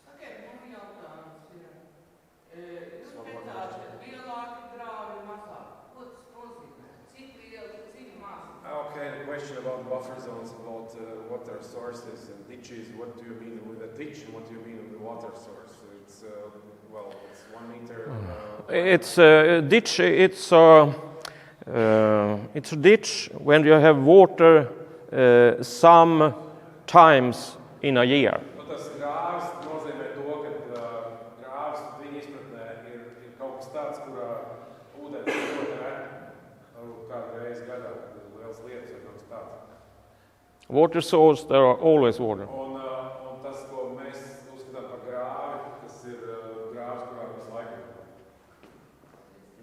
Sakiet, man jautājums ir, jūs teicāt, ka lielāki grāvi ir mazāk. Ko tas nozīmē? Cik lieli, cik maz? Okay, the question about buffer zones, about water sources and ditches, what do you mean with a ditch and what do you mean with the water source? It's, it's 1 meter. It's a ditch. It's a ditch when you have water some times in a year. Tas grāvs nozīmē to, ka grāvs viņa izpratnē ir kaut kas tāds, kurā ūdens ir ļoti reti, kādu reizi gadā, liels lietas vai kaut kas tāds. Water source, there are always water. Un tas, ko mēs uzskatām par grāvi, tas ir grāvs, kurā visu laiku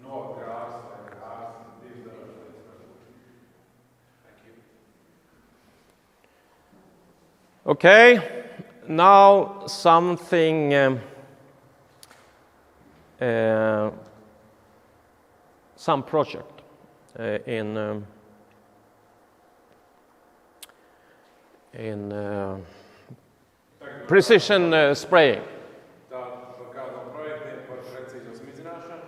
no grāvs vai grāvs, divas dažādas lietas. Thank you. Okay, now something, some project in precision spraying. Tā par kādu no projektiem par precīzo smidzināšanu.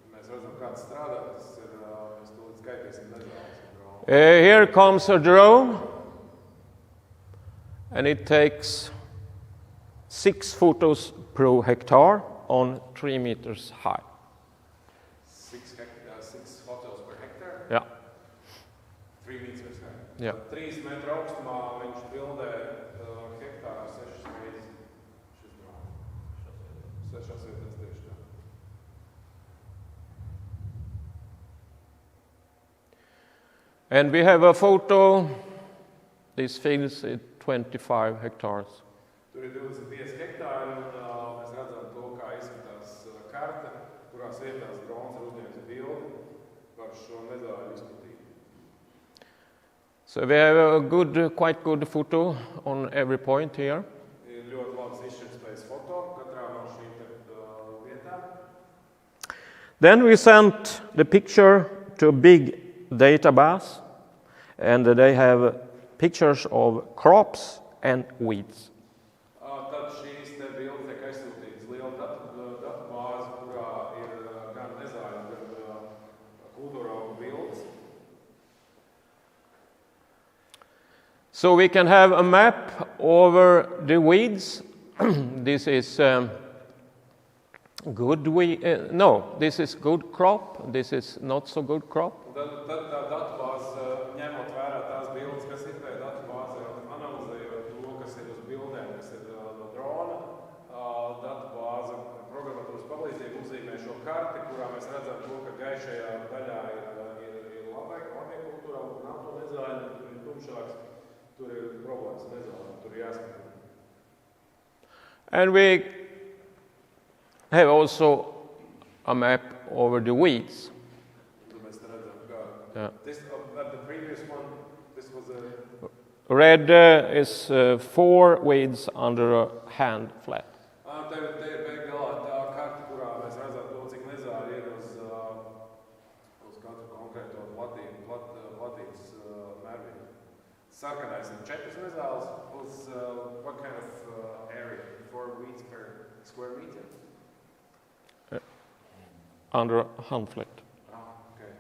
Mēs redzam, kāds strādā, tas ir, mēs tūlīt skaitīsim nedaudz. Here comes a drone, and it takes 6 photos per hectare on 3 meters high. 6 hotels per hektāru. Yeah. 3 meters. Yeah. 3 metru augstumā viņš bildē hektāru 6 reizes. Šis drāmas. 6 vietās tieši tā. And we have a photo. This fields is 25 hectares. Tur ir 25 hektāri un mēs redzam to, kā izskatās karte, kurās vietās drons ir uzņēmis bildi par šo nezāļu izplatību. So we have a quite good photo on every point here. Ir ļoti labs izšķirtspējas foto katrā no šīm vietām. Then we sent the picture to a big database, and they have pictures of crops and weeds. Tad šīs te bildes tiek aizsūtītas liela datubāze, kurā ir gan nezāļu, gan kultūraugu bildes. So we can have a map over the weeds. This is this is good crop. This is not so good crop. Tad tā datubāze, ņemot vērā tās bildes, kas ir tajā datubāzē, analizējot to, kas ir uz bildēm, kas ir no drona, datubāze programmatūras palīdzību uzzīmē šo karti, kurā mēs redzam to, ka gaišajā daļā ir labie kultūrā, un nav to nezāļu, tur ir tumšāks, tur ir problēmas nezāļu, tur ir jāskatīt. And we have also a map over the weeds. Yeah. The previous one, this was a... Red is 4 weeds under a hand flat. Te ir beig galā tā karta, kurā mēs redzam to, cik nezāļu ir uz katru konkrēto platības mērviņu. Sarkanais ir 4 nezāles uz what kind of area? 4 weeds per square meter? Under a hand flat. Okay.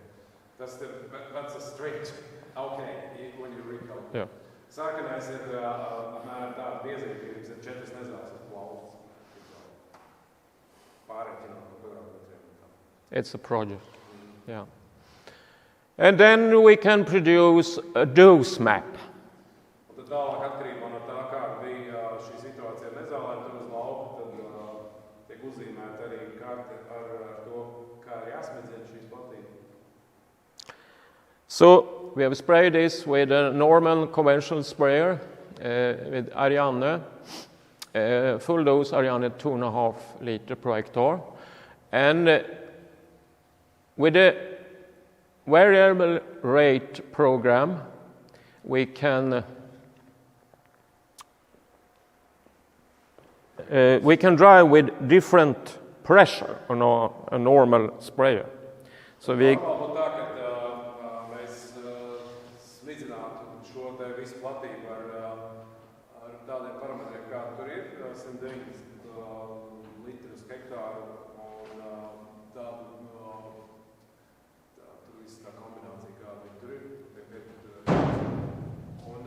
That's a straight. Okay, when you recall. Yeah. Sarkanais ir apmēram tāda biezība, ka jums ir 4 nezāles uz plaustas. Pārēķinām no kvadrātmetriem. It's a project. Yeah. And then we can produce a dose map. Un tad tālāk atkarībā no tā, kāda bija šī situācija ar nezālēm tur uz lauka, tad tiek uzzīmēta arī karte ar to, kā ir jāsmedzina šīs platības. So we have sprayed this with a normal conventional sprayer with Ariane, full dose Ariane 2.5 liter per hectare. And with a variable rate program, we can drive with different pressure on a normal sprayer. So we Normāli būtu tā, ka mēs smidzinātu šo te visu platību ar tādiem parametriem, kādi tur ir, 190 litri uz hektāru, un tur viss tā kombinācija, kāda viņi tur ir. Un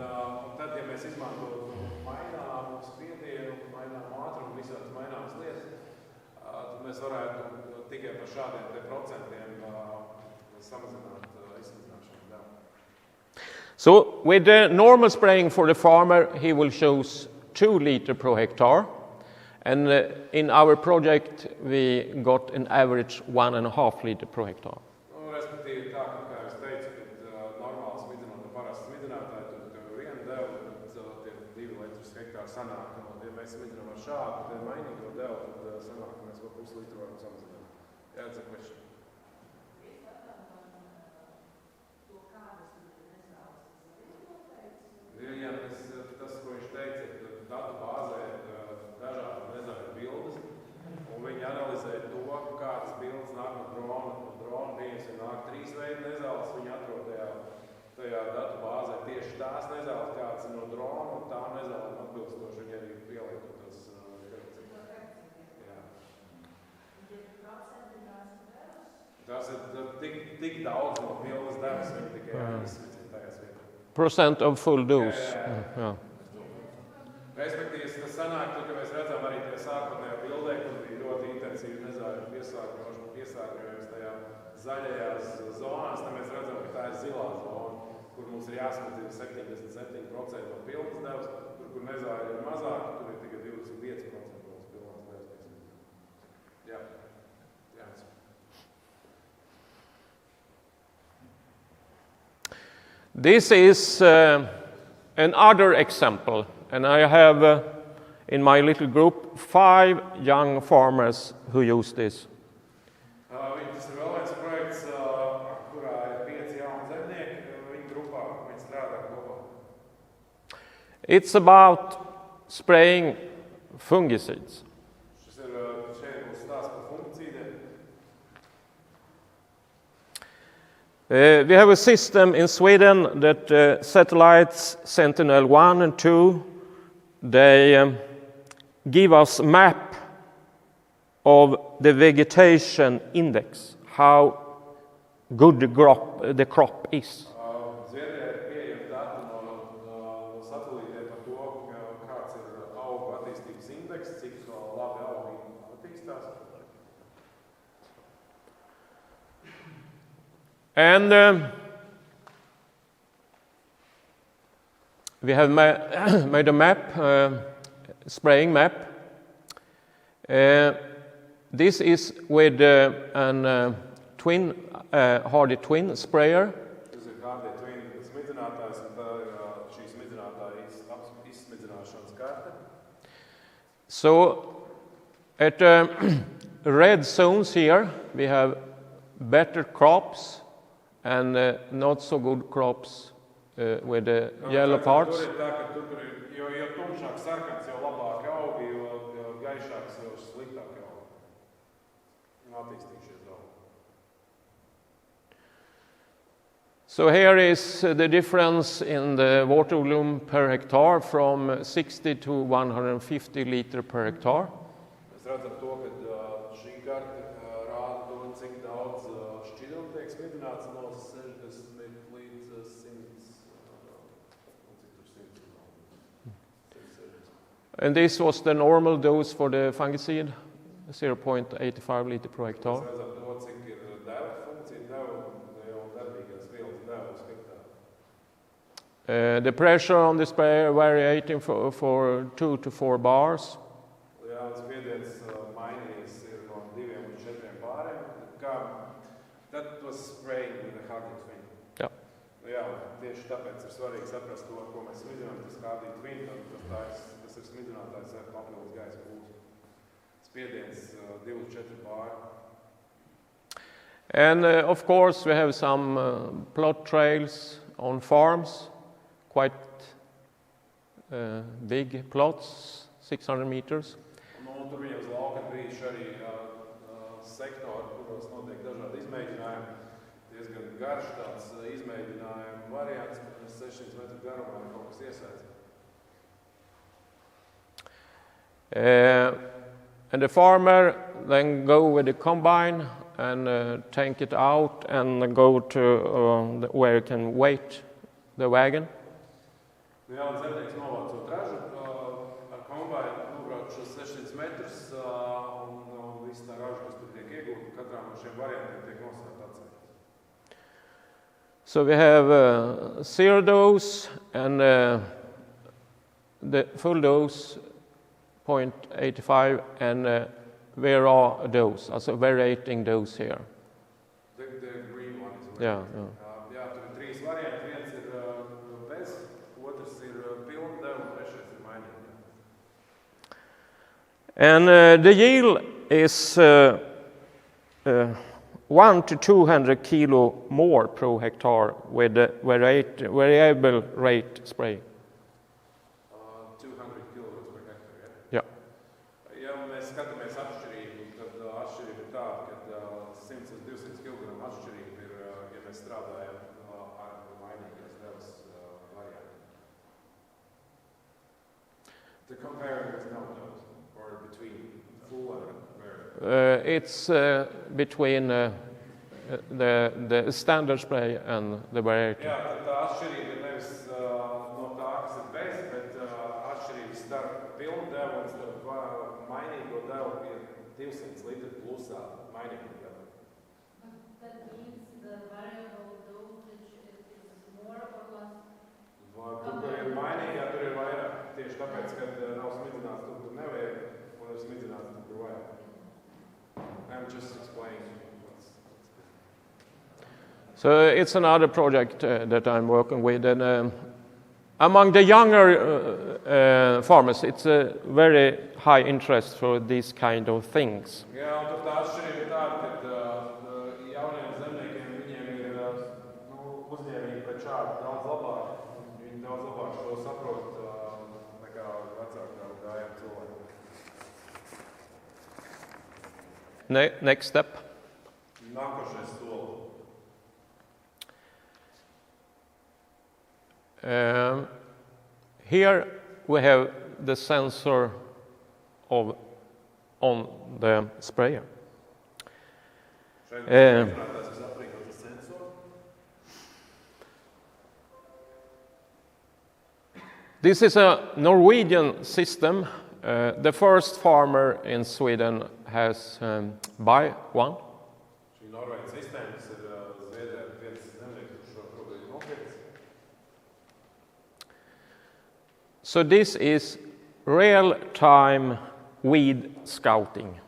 tad, ja mēs izmantotu maināmu spiedienu, maināmu ātrumu, visādas maināmas lietas, tad mēs varētu tikai par šādiem te procentiem samazināt izsmidzināšanu devu. So with the normal spraying for the farmer, he will choose 2 liter per hectare. And in our project, we got an average 1.5 liter per hectare. Respektīvi tā, kā es teicu, kad normāli smidzinot un parasti smidzinātāji, tad vienu devu, tad tie 2 litrus hektāru sanāk. Ja mēs smidzinām ar šādu, tad mainīgo devu, tad sanāk, ka mēs vēl puslitru varam samazināt. Yeah, that's a question. Jā, tas, ko viņš teica, ir datu bāzē dažādi nezāļu bildes, un viņi analizē to, kādas bildes nāk no drona. No drona pieņemsim nāk 3 veidu nezāles, viņi atrod tajā datu bāzē tieši tās nezāles, kādas ir no drona, un tām nezālēm atbilstoši viņi arī pielieto tas Tas ir tik daudz no pilnas devas, viņi tikai izsmicina tajās vietās. Percent of full dose. Yeah. Respektīvi, tas sanāk, ka mēs redzam arī tie sākotnējā bildē, kur bija ļoti intensīvi nezāļu piesārņojums tajā zaļajās zonās, tad mēs redzam, ka tā ir zilā zona, kur mums ir jāskat 77% no pilnas devas, kur nezāļi ir mazāk, tur ir tikai 25% no pilnas devas. Jā. This is another example, and I have in my little group 5 young farmers who use this. Tas ir vēl viens projekts, kurā ir 5 jauni zemnieki, viņa grupā, viņi strādā kopā. It's about spraying fungicides. Šeit būs stāsts par fungicīdiem. We have a system in Sweden that satellites Sentinel-1 and 2, they give us a map of the vegetation index, how good the crop is. Zviedrijā ir pieejami dati no satelītiem par to, kāds ir augu attīstības indeks, cik labi augi attīstās. And we have made a map, spraying map. This is with a twin, hardy twin sprayer. Tas ir hardy twin smidzinātājs, un tā ir šī smidzinātāja izsmidzināšanas karte. So at red zones here, we have better crops and not so good crops with the yellow parts. Tur ir tā, ka tur ir, jo tumšāk sarkans, jo labāk augi, jo gaišāks, jo sliktāk augi. Un attīstījušies augi. So here is the difference in the water volume per hectare from 60 to 150 liter per hectare. Mēs redzam to, ka šī karte rāda to, cik daudz šķidrumu tiek smidzināts no 60 līdz 100. And this was the normal dose for the fungicide, 0.85 liter per hectare. Mēs redzam to, cik ir deva, funkcija deva, jau darbīgās vielas deva uz hektāru. The pressure on the sprayer varying for 2 to 4 bars. Jā, un spiediens mainījies ir no 2 līdz 4 bāriem. That was spraying with a hardy twin. Yeah. Jā, tieši tāpēc ir svarīgi saprast to, ko mēs smidzinām. Tas hardy twin, tas ir smidzinātājs ar papildus gaisa plūsmu. Spiediens 2 līdz 4 bāri. And of course we have some plot trails on farms, quite big plots, 600 meters. Un tur viņam uz lauka bijuši arī sektori, kuros notiek dažādi izmēģinājumi. Diezgan garš tāds izmēģinājumu variants, 600 metru garumā ir kaut kas iesaistīts. And the farmer then go with the combine and tank it out and go to where you can weight the wagon. Jā, un zemnieks novācot ražu ar kombainu, nobrauc šos 600 metrus un viss tā raža, kas tur tiek iegūta, katrā no šiem variantiem tiek nosaukt atsevišķi. So we have 0 dose and the full dose 0.85 and VRA dose, also varying dose here. The green one is Yeah, yeah, tur ir 3 varianti. Viens ir bez, otrs ir pilna deva, un trešais ir mainīgi. And the yield is 1 to 200 kilo more per hectare with the variable rate spray. 200 kilograms per hektāru, Yeah. Ja mēs skatāmies atšķirību, tad atšķirība ir tāda, ka 100 līdz 200 kg atšķirība ir, ja mēs strādājam ar mainīgās devas variantu. To compare with no dose, or between full and variable. It's between the standard spray and the variety. Jā, tad tā atšķirība ir nevis no tā, kas ir bez, bet atšķirība starp pilnu devu un starp mainīgo devu ir 200 litru plusā mainīgo devu. Tad So it's another project that I'm working with, and among the younger farmers, it's a very high interest for these kind of things. Jā, un tur tā atšķirība ir tāda, ka jauniem zemniekiem viņiem ir uzņēmīgi pret šādu daudz labāk. Viņi daudz labāk šo saprot nekā vecākām gājām cilvēkiem. Next step. Nākošais solis. Here we have the sensor on the sprayer. This is a Norwegian system. The first farmer in Sweden has buy one. Šī Norvēģijas sistēmas ir Zviedrijā viens zemnieks, kurš šo problēmu nopirks. So this is real-time weed scouting.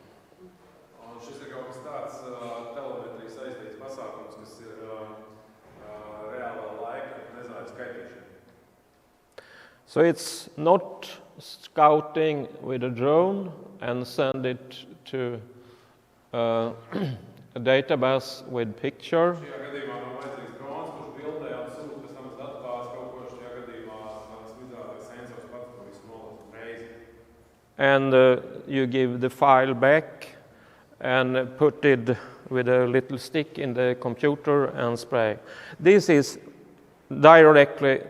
Un šis ir kaut kas tāds telemetrijas saistīts pasākums, kas ir reālā laika nezāļu skaitīšana. So it's not scouting with a drone and send it to a database with picture. Šajā gadījumā nav vajadzīgs drons, kurš bildē un sūta pēc tam uz datubāzi kaut ko. Šajā gadījumā smidzinātājs sensors pats to visu nolasa reizi. And you give the file back and put it with a little stick in the computer and spray. This is directly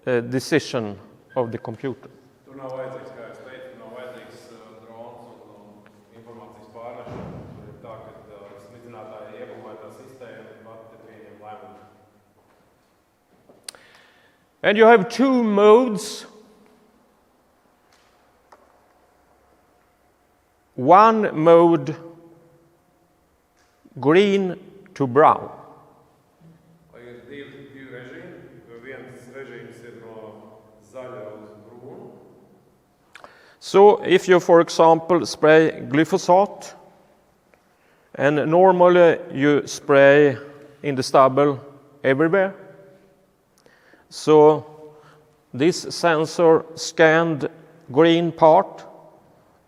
a decision of the computer. Tur nav vajadzīgs, kā es teicu, nav vajadzīgs drons un informācijas pārnešana. Tur ir tā, ka smidzinātāji iegūmē tā sistēma un pati pieņem lēmumu. And you have two modes. One mode, green to brown. Ir divi režīmi. Viens režīms ir no zaļa uz brūnu. So if you, for example, spray glyphosate, and normally you spray in the stubble everywhere, so this sensor scanned green part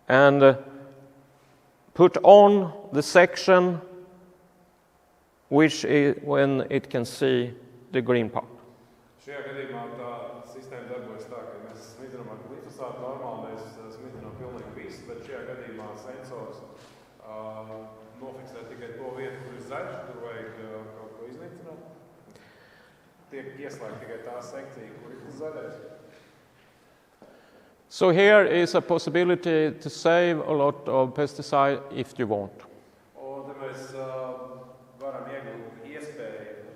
and put on the section which is when it can see the green part. Šajā gadījumā tā sistēma darbojas tā, ka mēs smidzinām ar glifosātu. Normāli mēs smidzinām pilnīgi visu, bet šajā gadījumā sensors nofiksē tikai to vietu, kur ir zaļš, tur vajag kaut ko iznīcināt. Tiek ieslēgt tikai tā sekcija, kur ir zaļais. So here is a possibility to save a lot of pesticide if you want. Un te mēs varam iegūt iespēju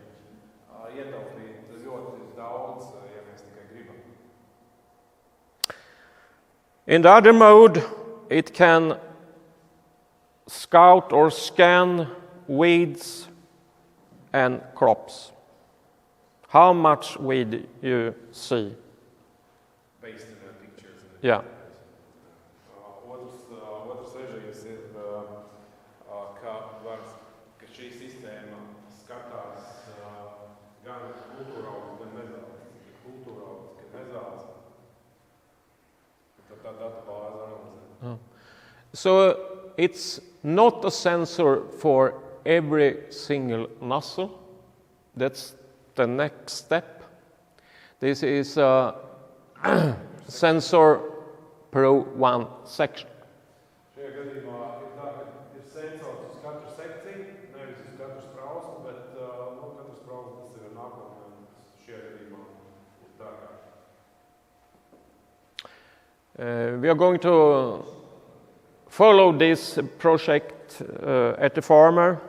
ietaupīt ļoti daudz, ja mēs tikai gribam. In the other mode, it can scout or scan weeds and crops. How much weed you see? Based on the pictures. Yeah. Otrs režīms ir, ka šī sistēma skatās gan kultūraugus, gan mezāles. Kultūraugus, gan mezāles. Tad tā datubāze analizē. So it's not a sensor for every single nozzle. That's the next step. This is a sensor per one section. Šajā gadījumā ir tā, ka ir sensors uz katru sekciju, nevis uz katru sprauslu, bet katru sprauslu tas ir nākotnē. Šajā gadījumā ir tā kā. We are going to follow this project at the farmer.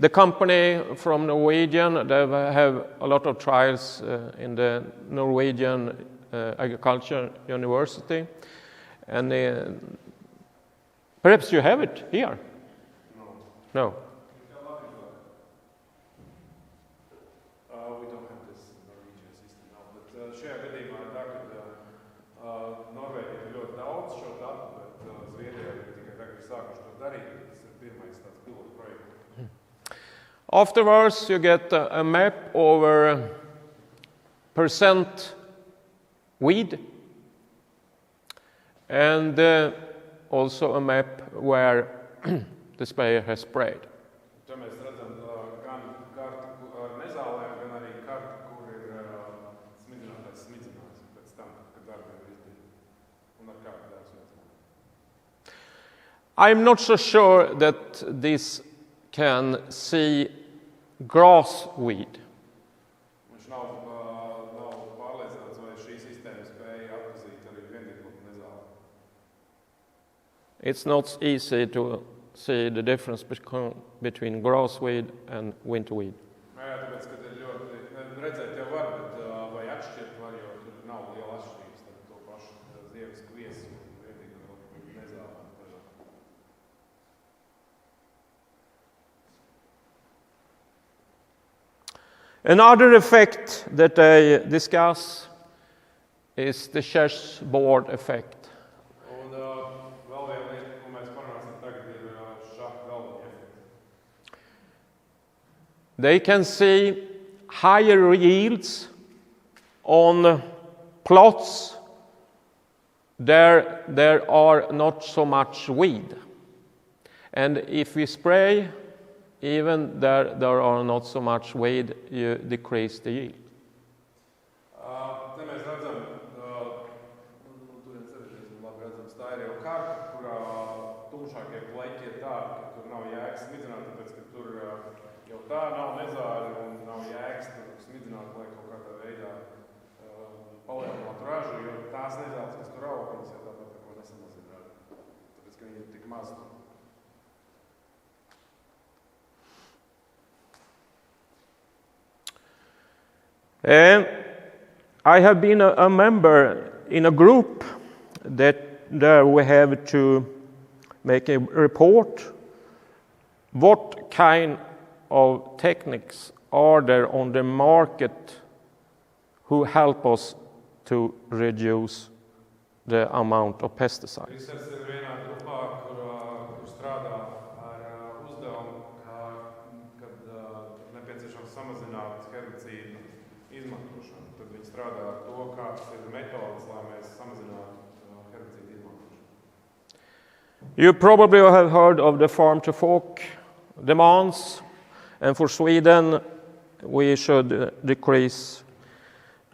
The company from Norwegian, they have a lot of trials in the Norwegian Agriculture University. And perhaps you have it here? No. We don't have this Norwegian system now, but šajā gadījumā ir tā, ka Norvēģija ir ļoti daudz šo datu, bet Zviedrijā ir tikai tagad sākuši to darīt. Tas ir pirmais tāds pilotu projekts. Afterwards, you get a map over percent weed and also a map where the sprayer has sprayed. Te mēs redzam gan kartu ar nezālēm, gan arī kartu, kur ir smidzinātājs smidzinājis pēc tam, kad darbi ir izdarīti. Un ar kartu dēļ smidzinātājs. I'm not so sure that this can see grass weed. Viņš nav pārliecināts, vai šī sistēma spēja atpazīt arī vienīglopu nezāli. It's not easy to see the difference between grass weed and winter weed. Jā, tāpēc, kad ir ļoti, redzēt jau var, bet vai atšķirt var, jo tur nav liela atšķirības starp to pašu zievas kviesu un vienīglopu nezāli. Another effect that they discuss is the chessboard effect. Un vēl viena lieta, ko mēs parunāsim tagad, ir šaha galdiņa efekts. They can see higher yields on plots there are not so much weed. And if we spray, even there are not so much weed, you decrease the yield. Te mēs redzam, turien sevišķi labi redzams, tā ir jau karta, kurā tumšākie pleķi ir tādi, ka tur nav jēgas smidzināt, tāpēc, ka tur jau tā nav nezāļu un nav jēgas tur smidzināt, lai kaut kādā veidā palielinātu ražu, jo tās nezāles, kas tur aug, viņas jau tāpat neko nesamazina ražu, tāpēc, ka viņi ir tik maz. I have been a member in a group that there we have to make a report. What kind of techniques are there on the market who help us to reduce the amount of pesticides? Research ir vienā grupā, kur strādā ar uzdevumu, kad nepieciešams samazināt herbicīdu izmantošanu. Tad viņi strādā ar to, kādas ir metodas, lai mēs samazinātu herbicīdu izmantošanu. You probably have heard of the farm-to-fork demands, and for Sweden, we should decrease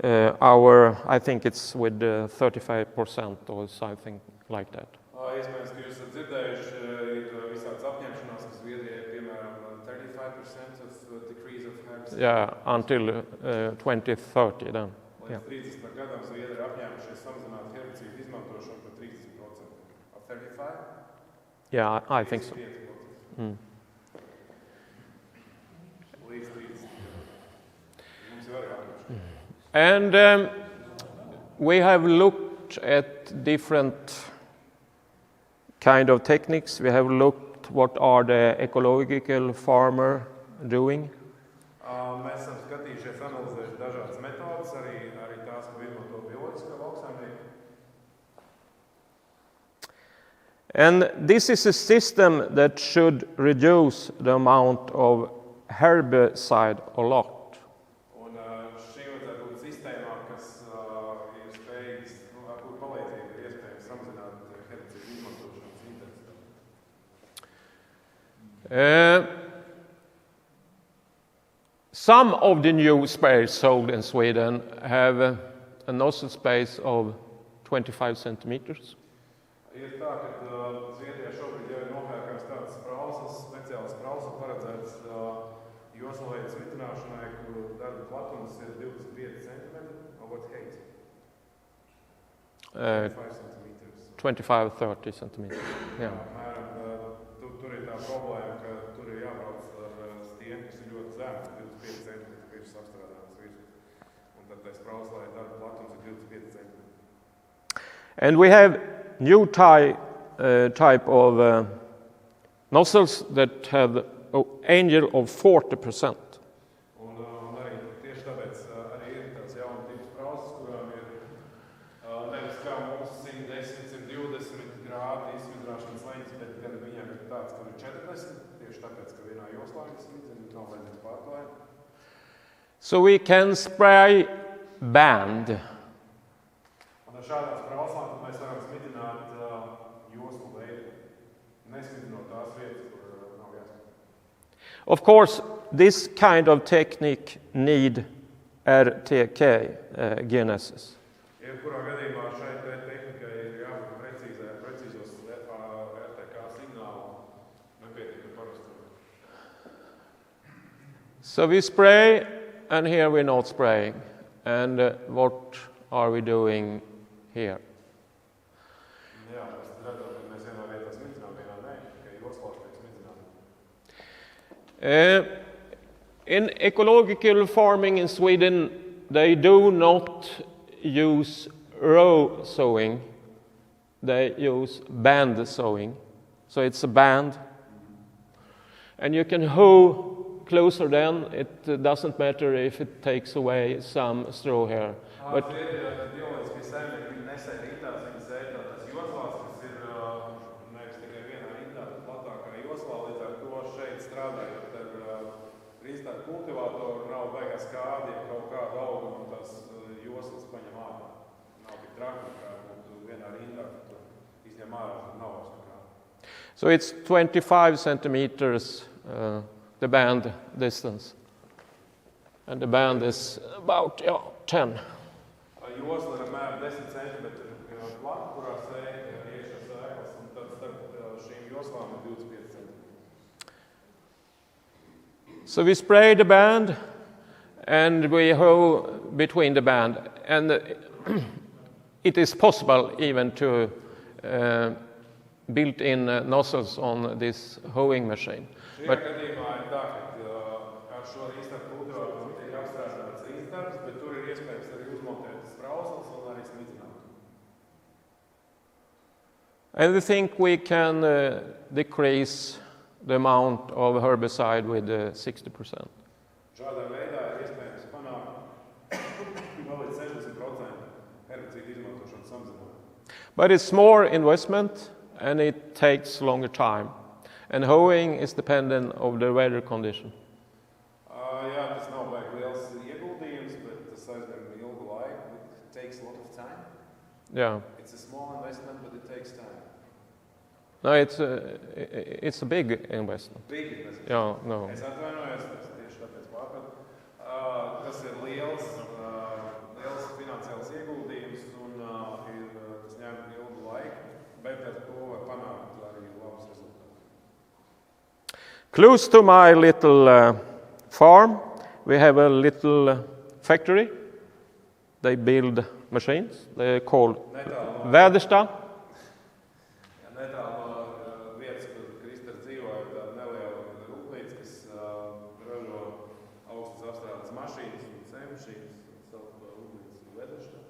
I think it's with 35% or something like that. Iespējams, ka jūs esat dzirdējuši, ir visādas apņemšanās, ka Zviedrijai ir piemēram 35% of decrease of herbicide. Yeah, until 2030 then. Yeah. Līdz 30. gadam Zviedri ir apņēmušies samazināt herbicīdu izmantošanu par 30%. 35? Yeah, I think so. 35%. Mm. Līdz 30. Mums ir arī apņemšanās. And we have looked at different kind of techniques. We have looked what are the ecological farmer doing. Mēs esam skatījušies, analizējuši dažādas metodas, arī tās, ko izmanto bioloģiskā lauksaimnieka. And this is a system that should reduce the amount of herbicide a lot. Un šī vajadzētu būt sistēmā, kas ir spējīgs, ar kuru palīdzību ir iespējams samazināt herbicīdu izmantošanas intensitāti. Some of the new sprayers sold in Sweden have a nozzle space of 25 centimeters. Ir tā, ka Zviedrijā šobrīd jau ir nopērkams tāds sprausas, speciāls sprausas paredzēts joslveida smidzināšanai, kuru darba platums ir 25 centimetri. What's height? 25 centimeters. 25-30 centimeters. Yeah. Apmēram, tur ir tā problēma, ka tur ir jābrauc ar stieni, kas ir ļoti zemi, 25 centimetri virs apstrādātas virsmas. Un tad tais sprauslai darba platums ir 25 centimetri. And we have new type of nozzles that have an angel of 40%. Un arī tieši tāpēc arī ir tāds jauna tips sprausas, kurām ir nevis kā mums 110-120 grādi izsmidzināšanas leņķis, bet gan viņiem ir tāds, kur ir 40, tieši tāpēc, ka vienā vienā joslā, kas smidzina, nav vajadzīgs pārklājums. So we can spray band. Un ar šādām sprausām tad mēs varam smidzināt joslu veidu, nesmidzinot tās vietas, kur nav jāsmidzināt. Of course, this kind of technique need RTK genesis. Jebkurā gadījumā šai tehnikai ir jābūt precīzos RTK signālu, nepietiek ar parasto. So we spray, and here we're not spraying. And what are we doing here? Jā, mēs redzam, ka mēs vienā vietā smidzinām, vienā nē, tikai joslās tiek smidzinām. In ecological farming in Sweden, they do not use row sowing. They use band sowing. So it's a band. And you can hoe closer then. It doesn't matter if it takes away some straw here. But Bioloģiskie saimnieki, viņi nesēja rindās, viņi sēja tās joslās, kas ir nevis tikai vienā rindā, bet platākā joslā, līdz ar to šeit strādājot ar rīstāku kultivātoru, nav baigās kādi, ja kaut kādu augumu un tās joslas paņem ārā. Nav tik traki, kā būtu vienā rindā, kad tu izņem ārā, tad nav vairs nekā. so it's 25 centimeters, the band distance. And the band is about 10. Josla ir apmēram 10 centimetri plata, kurā sēja iekšā sēklas, un tad starp šīm joslām ir 25 centimetri. So we spray the band and we hoe between the band. And it is possible even to build in nozzles on this hoeing machine. Šajā gadījumā ir tā, ka ar šo rīstāku kultivātoru tiek apstrādāts rīstāks, bet tur ir iespējams arī uzmontēt sprauslas un arī smidzināt. And we think we can decrease the amount of herbicide with 60%. Šādā veidā ir iespējams panākt vēl līdz 60% herbicīdu izmantošanu samazinājumu. But it's more investment and it takes longer time. And hoeing is dependent on the weather condition. Jā, tas nav baigi liels ieguldījums, bet tas aizņem ilgu laiku. It takes a lot of time. Yeah. It's a small investment, but it takes time. No, it's a big investment. Big investment. Yeah, no. Es atvainojos, tas tieši tāpēc pārprat. Tas ir liels finansiāls ieguldījums un tas ņem ilgu laiku, bet ar to var panākt arī labus rezultātus. Close to my little farm, we have a little factory. They build machines. They're called Väderstad. Netālu no vietas, kur Kristers dzīvo, ir tāda neliela rūpnīca, kas ražo augstas apstrādes mašīnas un cēmašīnas un sauc rūpnīcu Väderstad.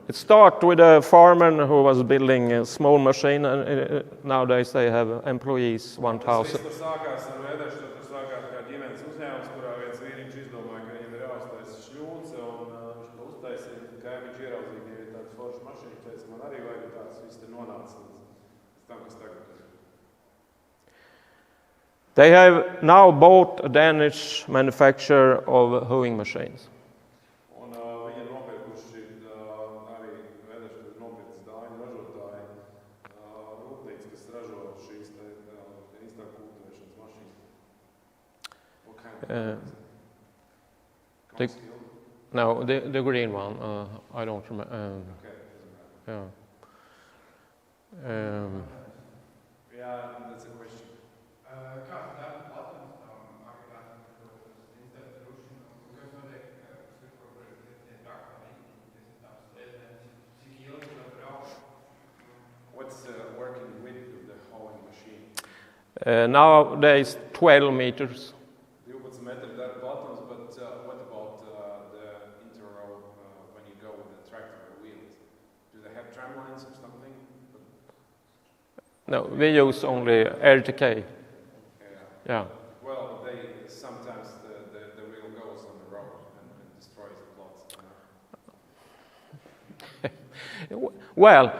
It started with a farmer who was building a small machine, and nowadays they have employees, 1,000. Tas viss tur sākās ar Väderstad, tur sākās kā ģimenes uzņēmums, kurā viens vīriņš izdomāja, ka viņam ir jāuztaisa šļūce, un viņš to uztaisīja, kā viņš ieraudzīja, ka ir tāds foršs mašīna, teica, man arī vajag tāds, viss te nonāca līdz tam, kas tagad ir. They have now bought a Danish manufacturer of hoeing machines. Un viņi ir nopirkuši arī Väderstad nopircis dāņu ražotāji rūpnīca, kas ražo šīs te īstāk kultivēšanas mašīnas. What kind of The, no, the green one. I don't remember. Okay, Yeah. yeah, that's a question. Kāds darba platums tam agregātam, kas institūta rušana, kas notiek, tie traktori, cik ilgi var braukt? What's the working width of the hoeing machine? Nowadays, 12 meters. 12 metru darba platums, but what about the interrow when you go with the tractor wheels? Do they have tramlines or something? No, we use only RTK. Yeah. Well, sometimes the wheel goes on the road and destroys the plots. Well,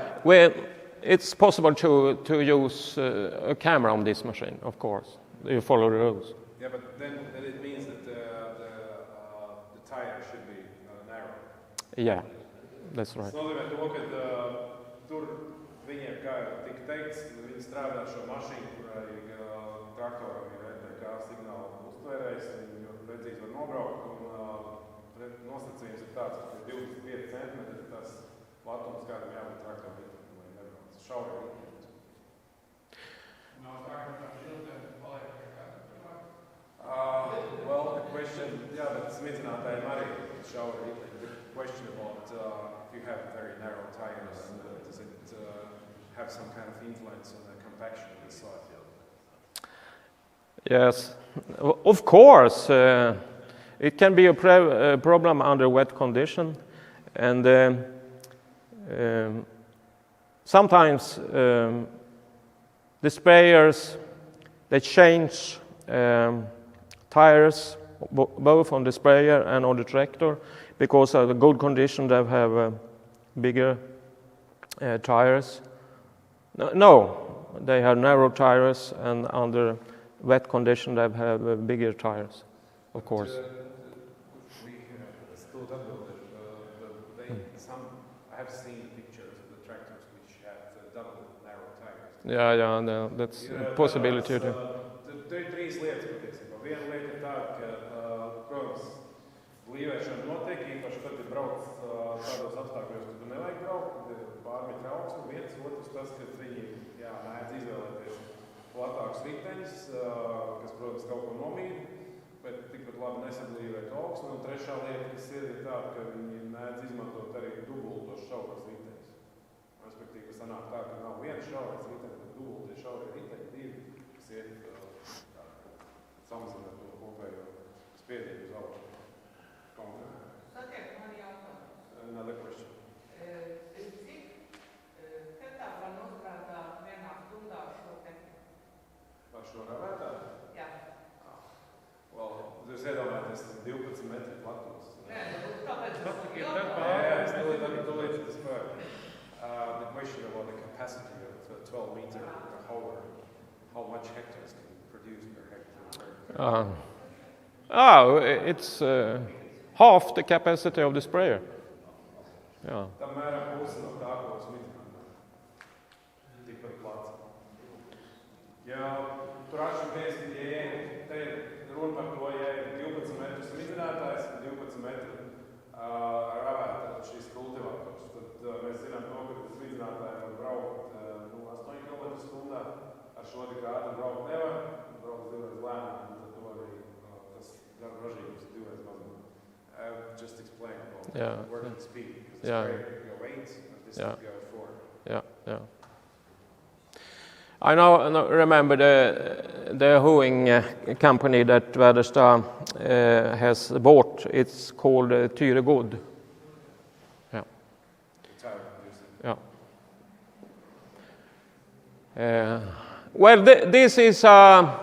it's possible to use a camera on this machine, of course. You follow the rules. Yeah, but then it means that the tire should be narrow. Yeah, that's right. Tas nozīmē to, ka tur viņiem, kā jau tika teikts, viņi strādā šo mašīnu, kurai traktoram ir RTK signāla uztvērējs, viņi ļoti precīzi var nobraukt, un nosacījums ir tāds, ka 25 centimetri ir tas platums, kādam jābūt traktoram, lai nebrauc šauri rītiem. Nav tā, ka tā žiltēm paliek kā kāda. Well, the question, yeah, but smidzinātājiem arī šauri rītiem. The question about if you have very narrow tires, does it have some kind of influence on the compaction of the soil? Yes, of course. It can be a problem under wet condition, and sometimes the sprayers, they change tires both on the sprayer and on the tractor because of the good condition they have bigger tires. No, they have narrow tires, and under wet condition they have bigger tires, of course. I have seen pictures of the tractors which have double narrow tires. Yeah, no, that's a possibility. Te ir trīs lietas patiesībā. Viena lieta ir tāda, ka, protams, blīvēšana notiek, īpaši tad, kad brauc tādos apstākļos, kad tu nevajag braukt, kad ir pārmetra augsne, viens, otrs tas, ka viņi mēdz izvēlēties platākus riteņus, kas, protams, kaut ko nomīd, bet tikpat labi nesablīvēt augsni. Un trešā lieta, kas ir tāda, ka viņi mēdz izmantot arī dubultos šauros riteņus. Respektīvi, ka sanāk tā, ka nav viens šaurais riteņs, bet dubultie šaurie riteņi divi, kas iet samazināt to kopējo spiedienu uz augšu. Sakiet, man jautājums. Another question. Cik hektāru var nostrādāt vienā stundā šo tehniku? Par šo ravētāju? Jā. Well, jūs iedomājaties, tas ir 12 metri platums. Nē, tāpēc tas ir Jā, es tūlīt tas pār. The question about the capacity of a 12-meter hauler, how much hectares can you produce per hectare? It's half the capacity of the sprayer. Yeah. Tā mēram pusi no tā, ko smidzinātājiem. Tikpat plats. Ja tur atšķirties, ja te ir runa par to, ja ir 12 metru smidzinātājs un 12 metru ravētājs šīs kultivators, tad mēs zinām to, ka smidzinātāji var braukt 8 km stundā, ar šo tik ātri braukt nevar, braukt divreiz lēnāk, un tad to arī tas darba ražības divreiz mazāk. Just explain about working speed, because it's great to go 8, and this would go 4. Yeah. I now remember the hoeing company that Väderstad has bought. It's called Tyregod. Yeah. Yeah. Well, this is a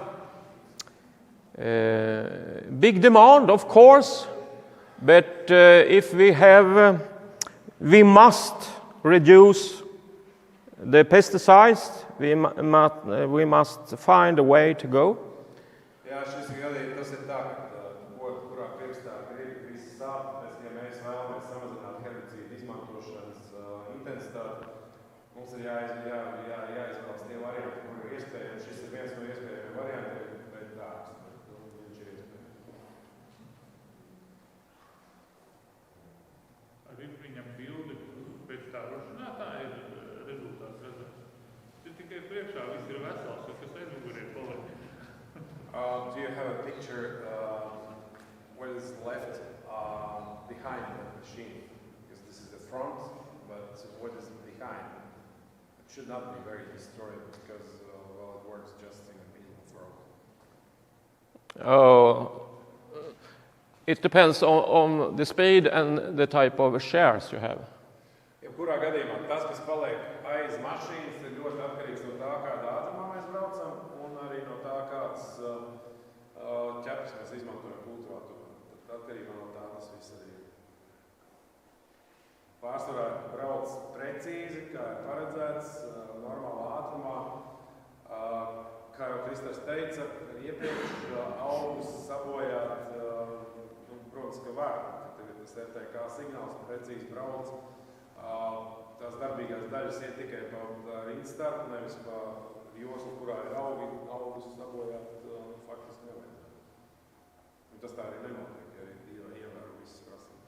big demand, of course, but if we must reduce the pesticides. We must find a way to go. Jā, šis gadījums tas ir tā, ka kurā pirkstā grib visi sāp, ja mēs vēlamies samazināt herbicīdu izmantošanas intensitāti, mums ir jāizvēlas tie varianti, kur ir iespējami. Šis ir viens no iespējamiem variantiem, bet dārgs. Viņš ir iespējams. Arī viņam bildi pēc tā rušinātā ir rezultāts redzams. Tikai priekšā viss ir vesels, jo kas aizmugurē paliek. Do you have a picture what is left behind the machine? Because this is the front, but what is behind? It should not be very destroyed because it works just in a minimal throw. It depends on the speed and the type of shares you have. Jebkurā gadījumā tas, kas paliek aiz mašīnas, ir ļoti atkarīgs no tā, kādā ātrumā mēs braucam, un arī no tā, kāds ķepes mēs izmantojam kultivatorā. Tad atkarībā no tā tas viss arī ir. Pārsvarā brauc precīzi, kā ir paredzēts, Kristers teica, iepriekš augus sabojāt, protams, ka var. Tagad tas RTK signāls precīzi brauc. Tās darbīgās daļas iet tikai pa rindstarpu, nevis pa joslu, kurā ir augus sabojāt, faktiski nevajadzētu. Un tas tā arī nenotiek, ja ievēro visas prasības.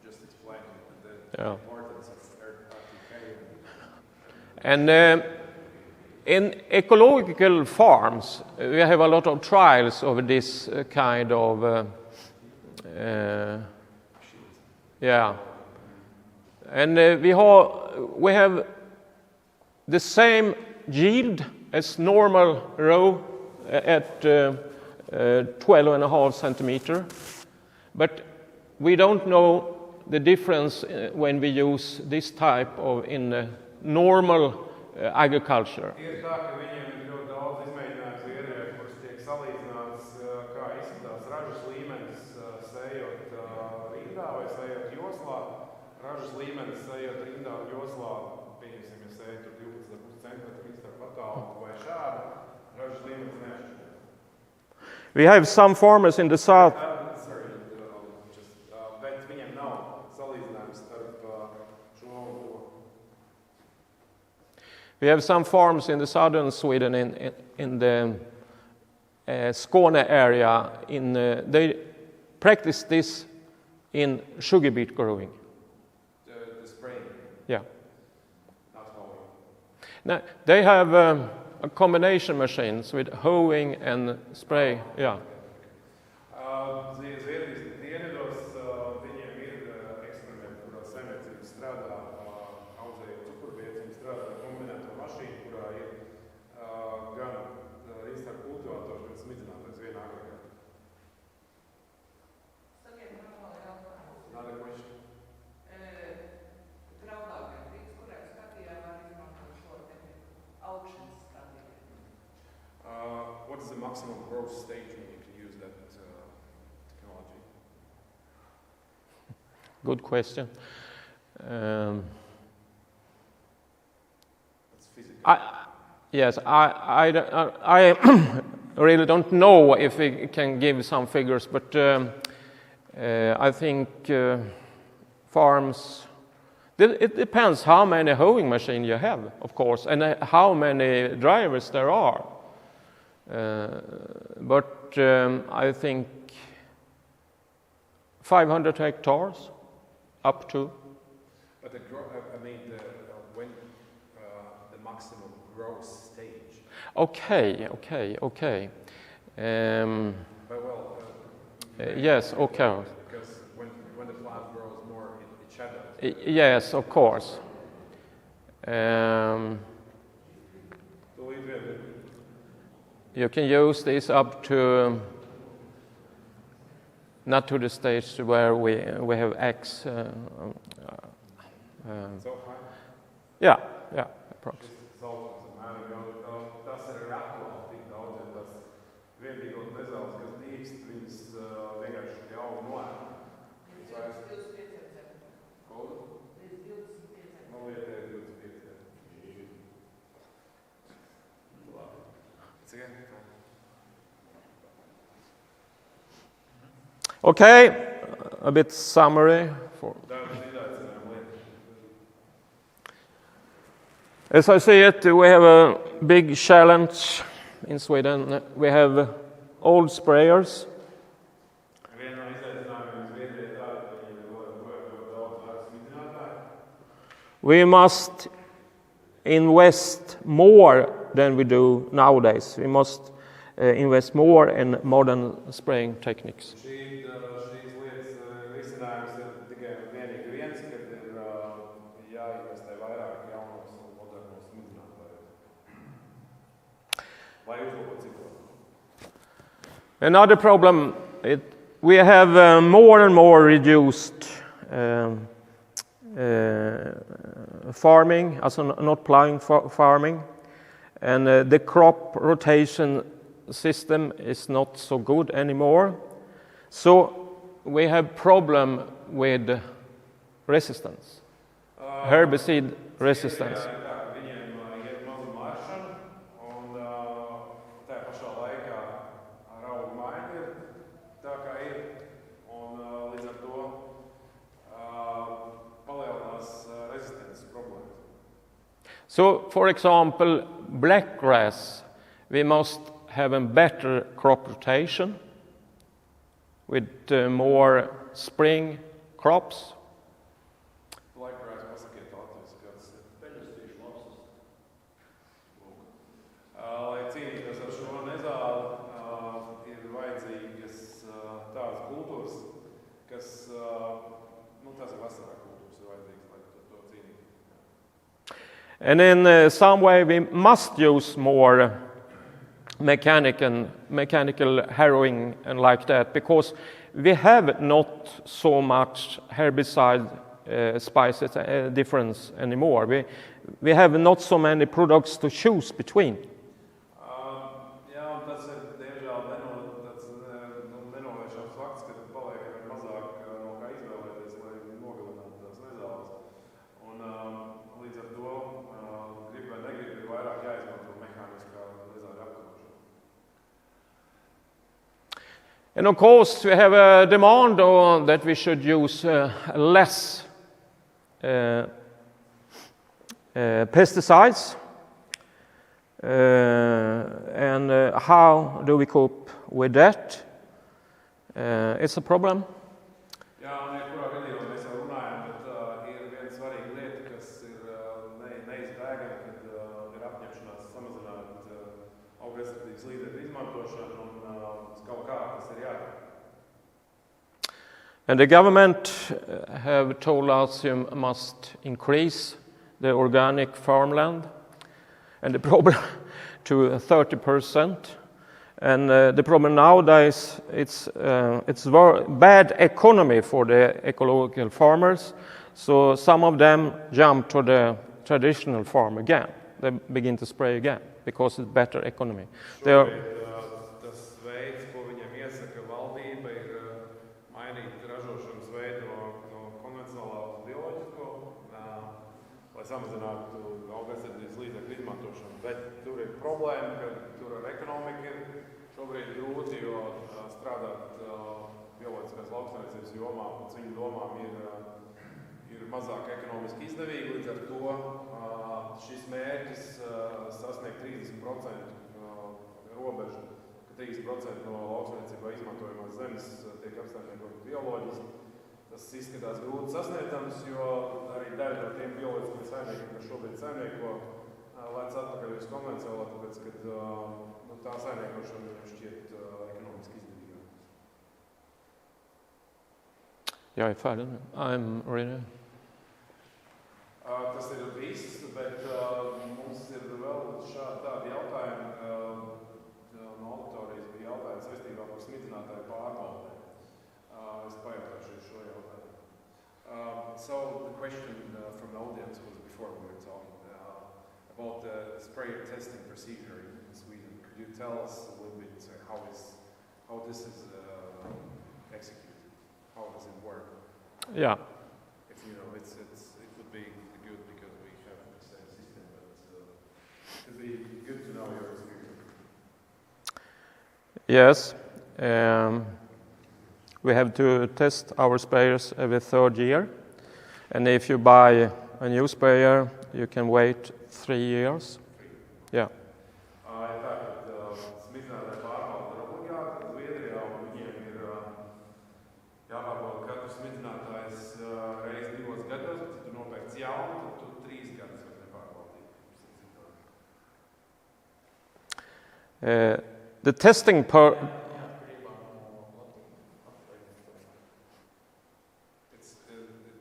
Just explaining the importance of RTK. And in ecological farms, we have a lot of trials of this kind of, and we have the same yield as normal row at 12.5 centimeter, but we don't know the difference when we use this type of in normal agriculture. Ir tā, ka viņiem ir ļoti daudz izmēģinājumu Zviedrijā, kuras tiek salīdzināts, kā izskatās ražas līmenis sējot rindā vai sējot joslā. Ražas līmenis sējot rindā un joslā, pieņemsim, ja sējot 12,5 cm starp attālumu vai šādi, ražas līmenis neatšķiras. We have some farmers in the south. Bet viņiem nav salīdzinājums starp šo un to. We have some farms in the southern Sweden, in the Skåne area. They practice this in sugar beet growing. The spraying, Yeah. not hoeing. Now, they have a combination machines with hoeing and spray. Yeah. Zviedrijas dienvidos viņiem ir eksperimenti, kurā saimniecības strādā, audzējot cukurbietes, viņi strādā ar kombinēto mašīnu, kurā ir gan rindstarpu kultivators, gan smidzinātājs vienā agregātā. Sakiet, man vēl ir jautājums. Another question? Graudākais brīdis, kurā skatījā var izmantot šo tehniku? Augšanas stadiju. What is the maximum growth stage when you can use that technology? Good question. It's physical. I really don't know if we can give some figures, but I think farms. It depends how many hoeing machines you have, of course, and how many drivers there are. But I think 500 hectares up to. But when the maximum growth stage. Okay. Yes, okay. Because when the plant grows more, it shadows. Yes, of course. You can use this up to, not to the stage where we have X. So high. Yeah, approximately. Tas ir aktuāli tik daudz, ja tas vienīgot nezāles, kas dīkst, viņas vienkārši jau noēna. Līdz 25 cm. Ko? Līdz 25 cm. Man lietē ir 25. Cik? Okay, a bit summary. As I see it, we have a big challenge in Sweden. We have old sprayers. We must invest more than we do nowadays. We must invest more in modern spraying techniques. Another problem, we have more and more reduced farming, also not plowing farming, and the crop rotation system is not so good anymore. So we have problem with resistance, herbicide resistance. So, for example, black grass, we must have a better crop rotation with more spring crops. Black grass pasakiet latviešu, kāds ir. Peļustīšu lapsas. Lai cīnītos ar šo nezāli, ir vajadzīgas tādas kultūras, kas, tās ir vasarā kultūras, ir vajadzīgas, lai to cīnītu. And in some way we must use more mechanical harrowing and like that, because we have not so much herbicide spices difference anymore. We have not so many products to choose between. Jā, un tas ir diemžēl nenolaišams fakts, ka paliek ar mazāk no kā izvēlēties, lai nogalinātu tās nezāles. Un līdz ar to grib vai negrib ir vairāk jāizmanto mehāniskā nezāļu apkarošana. And of course we have a demand that we should use less pesticides. And how do we cope with that? It's a problem. Jā, un jebkurā gadījumā mēs jau runājam, bet ir viena svarīga lieta, kas ir neizbēgama, kad ir apņemšanās samazināt augaizsardzības līdzekļu izmantošanu, un kaut kā tas ir jādara. And the government have told us you must increase the organic farmland, and the problem to 30%. And the problem nowadays, it's very bad economy for the ecological farmers. So some of them jump to the traditional farm again. They begin to spray again because it's better economy. Tas veids, ko viņam iesaka valdība, ir mainīt ražošanas veidu no konvencionālā uz bioloģisko, lai samazinātu augaizsardzības līdzekļu izmantošanu. Bet tur ir problēma, ka tur ar ekonomiku ir šobrīd grūti, jo strādāt bioloģiskās lauksaimniecības jomā pēc viņu domām ir mazāk ekonomiski izdevīgi. Līdz ar to šis mērķis sasniegt 30% robežu, ka 30% no lauksaimniecībā izmantojamās zemes tiek apsaimniekot bioloģiski. Tas izskatās grūti sasniedzams, jo arī daļa no tiem bioloģiskiem saimniekiem, kas šobrīd saimnieko, lēc atpakaļ uz konvencionālo, tāpēc, ka tā saimniekošana viņam šķiet ekonomiski izdevīgāk. Jag är färdig nu. I'm ready. Tas ir viss, bet mums ir vēl tādi jautājumi. No auditorijas bija jautājumi saistībā par smidzinātāju pārbaudēm. Es pajautāšu šo jautājumu. So the question from the audience was before we were talking about the sprayer testing procedure in Sweden. Could you tell us a little bit how this is executed? How does it work? Yeah. If it would be good because we have the same system, but it would be good to know your experience. Yes. We have to test our sprayers every third year. And if you buy a new sprayer, you can wait 3 years. Yeah. Smidzinātāju pārbaude ir obligāta Zviedrijā, un viņiem ir jāpārbauda katru smidzinātājs reizi 2 gados, bet ja tu nopērc jaunu, tad tu 3 gadus var nepārbaudīt. The testing It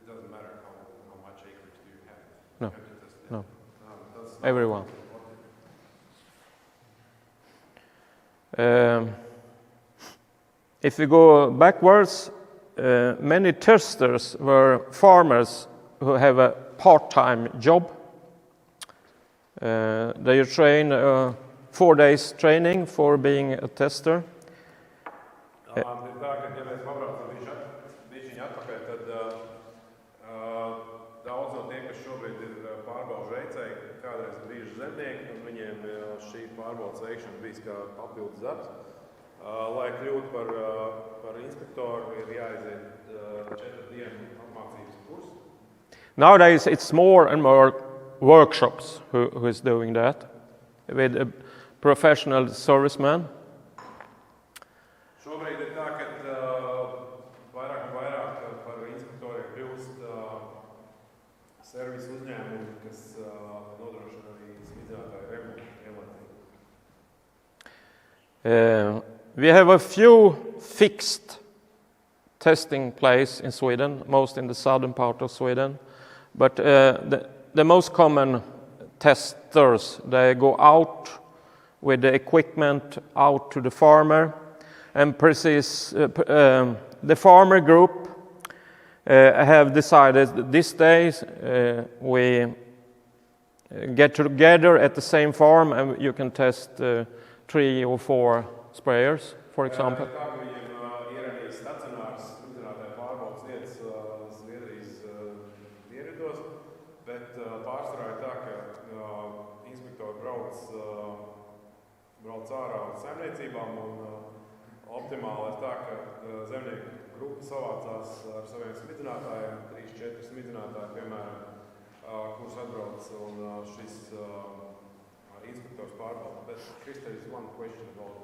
doesn't matter how much acreage do you have. No. You have to test it. No. That's not Everyone. If we go backwards, many testers were farmers who have a part-time job. They train 4 days training for being a tester. Tā, ka, ja mēs pabraucam bišķiņu atpakaļ, tad daudz no tiem, kas šobrīd ir pārbaužu veicēji, kādreiz bijuši zemnieki, un viņiem šī pārbaudas veikšana bijis kā papildus darbs. Lai kļūtu par inspektoru, ir jāiziet 4 dienu apmācības kursu. Nowadays it's more and more workshops who is doing that with a professional serviceman. Šobrīd ir tā, ka vairāk un vairāk par inspektoriem kļūst servisu uzņēmumi, kas nodrošina arī smidzinātāju remontu vienlaicīgi. We have a few fixed testing places in Sweden, most in the southern part of Sweden. But the most common testers, they go out with the equipment out to the farmer. And the farmer group have decided that these days we get together at the same farm and you can test 3 or 4 sprayers, for example. Tā, ka viņiem ir arī stacionārs smidzinātāju pārbaudas vietas Zviedrijas dienvidos, bet pārsvarā ir tā, ka inspektori brauc ārā uz saimniecībām un optimāli ir tā, ka zemnieku grupa savācās ar saviem smidzinātājiem, 3-4 smidzinātāji, piemēram, kurus atbrauc un šis inspektors pārbauda. But Chris, there is one question about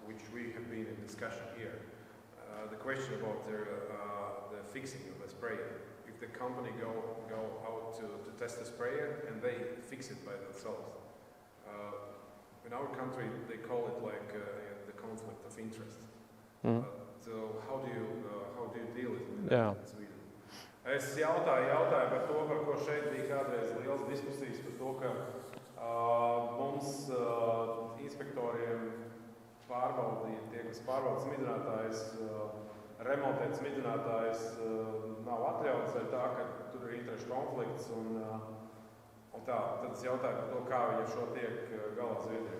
which we have been in discussion here. The question about the fixing of the sprayer. If the company go out to test the sprayer and they fix it by themselves. In our country, they call it like the conflict of interest. So how do you deal with that in Sweden? Es jautāju par to, par ko šeit bija kādreiz liels diskusijas par to, ka mums inspektoriem pārbaudīt, tie, kas pārbauda smidzinātājus, remontēt smidzinātājus, nav atļauts ar tā, ka tur ir interešu konflikts un tā. Tad es jautāju par to, kā viņi ar šo tiek galā Zviedrijā.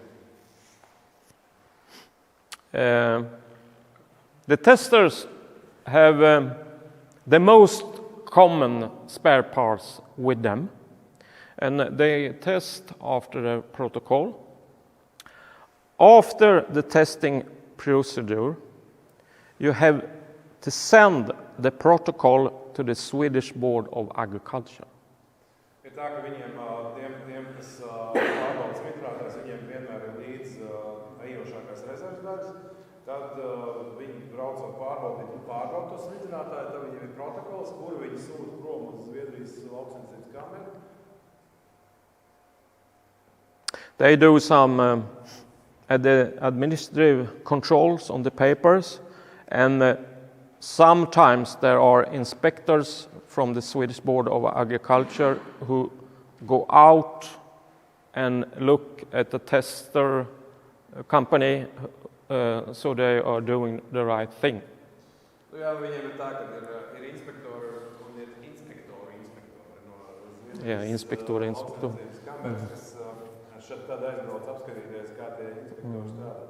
The testers have the most common spare parts with them, and they test after the protocol. After the testing procedure, you have to send the protocol to the Swedish Board of Agriculture. Ir tā, ka viņiem, tiem kas pārbauda smidzinātājus, viņiem vienmēr ir līdz ejošākās rezerves daļas. Tad viņi braucot pārbauda to smidzinātāju, tad viņiem ir protokols, kuru viņi sūta prom uz Zviedrijas lauksaimniecības kameru. They do some administrative controls on the papers, and sometimes there are inspectors from the Swedish Board of Agriculture who go out and look at the tester company so they are doing the right thing. Jā, viņiem ir tā, ka ir inspektori un ir inspektori no Zviedrijas lauksaimniecības kameras, kas šeit tad aizbrauc apskatīties, kā tie inspektori strādā.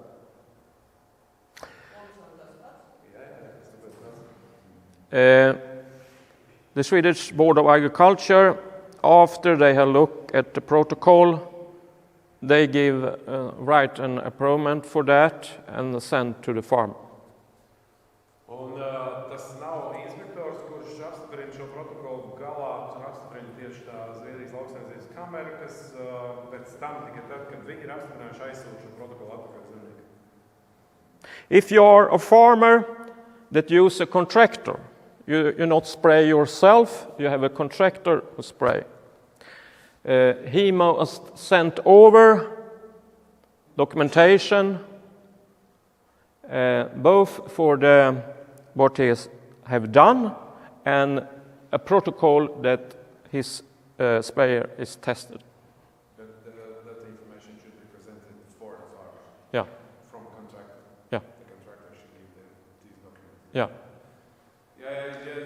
The Swedish Board of Agriculture, after they have looked at the protocol, they write an approval for that and send to the farm. Un tas nav inspektors, kurš apstiprina šo protokolu galā, apstiprina tieši tā Zviedrijas lauksaimniecības kamera, kas pēc tam tikai tad, kad viņi ir apstiprinājuši, aizsūta šo protokolu atpakaļ zemniekam. If you are a farmer that use a contractor, you not spray yourself, you have a contractor who spray. He must send over documentation, both for what he have done and a protocol that his sprayer is tested. That information should be presented for the farmer. Yeah. From contractor. Yeah. The contractor should give these documents. Yeah. Ja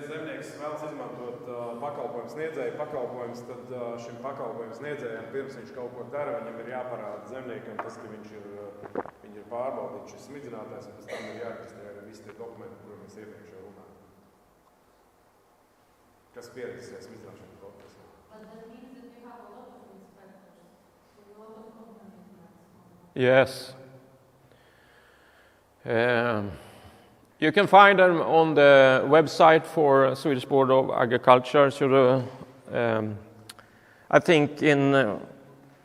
zemnieks vēlas izmantot pakalpojumu sniedzēju, tad šim pakalpojumu sniedzējam, pirms viņš kaut ko dara, viņam ir jāparāda zemniekam tas, ka viņš ir pārbaudīts šis smidzinātājs, un pēc tam ir jāreģistrē visi tie dokumenti, kuriem mēs iepriekš jau runājam. Kas pieredzēs smidzināšanas procesā. But that means that you have a lot of inspectors, a lot of companies. Yes. You can find them on the website for Swedish Board of Agriculture. So I think in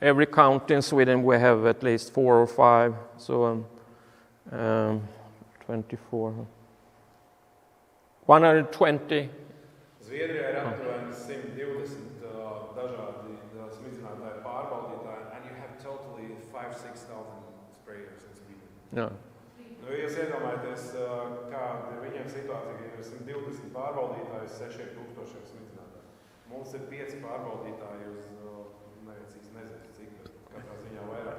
every county in Sweden we have at least 4 or 5, so 24, 120. Zviedrijā ir aptuveni 120 dažādi smidzinātāji pārbaudītāji, and you have totally 5,000–6,000 sprayers in Sweden. No. Nu, jūs iedomājaties, kāda ir viņiem situācija, ka ir 120 pārbaudītāji uz 6,000 smidzinātāji. Mums ir 5 pārbaudītāji uz, nezinu, cik, katrā ziņā vairāk.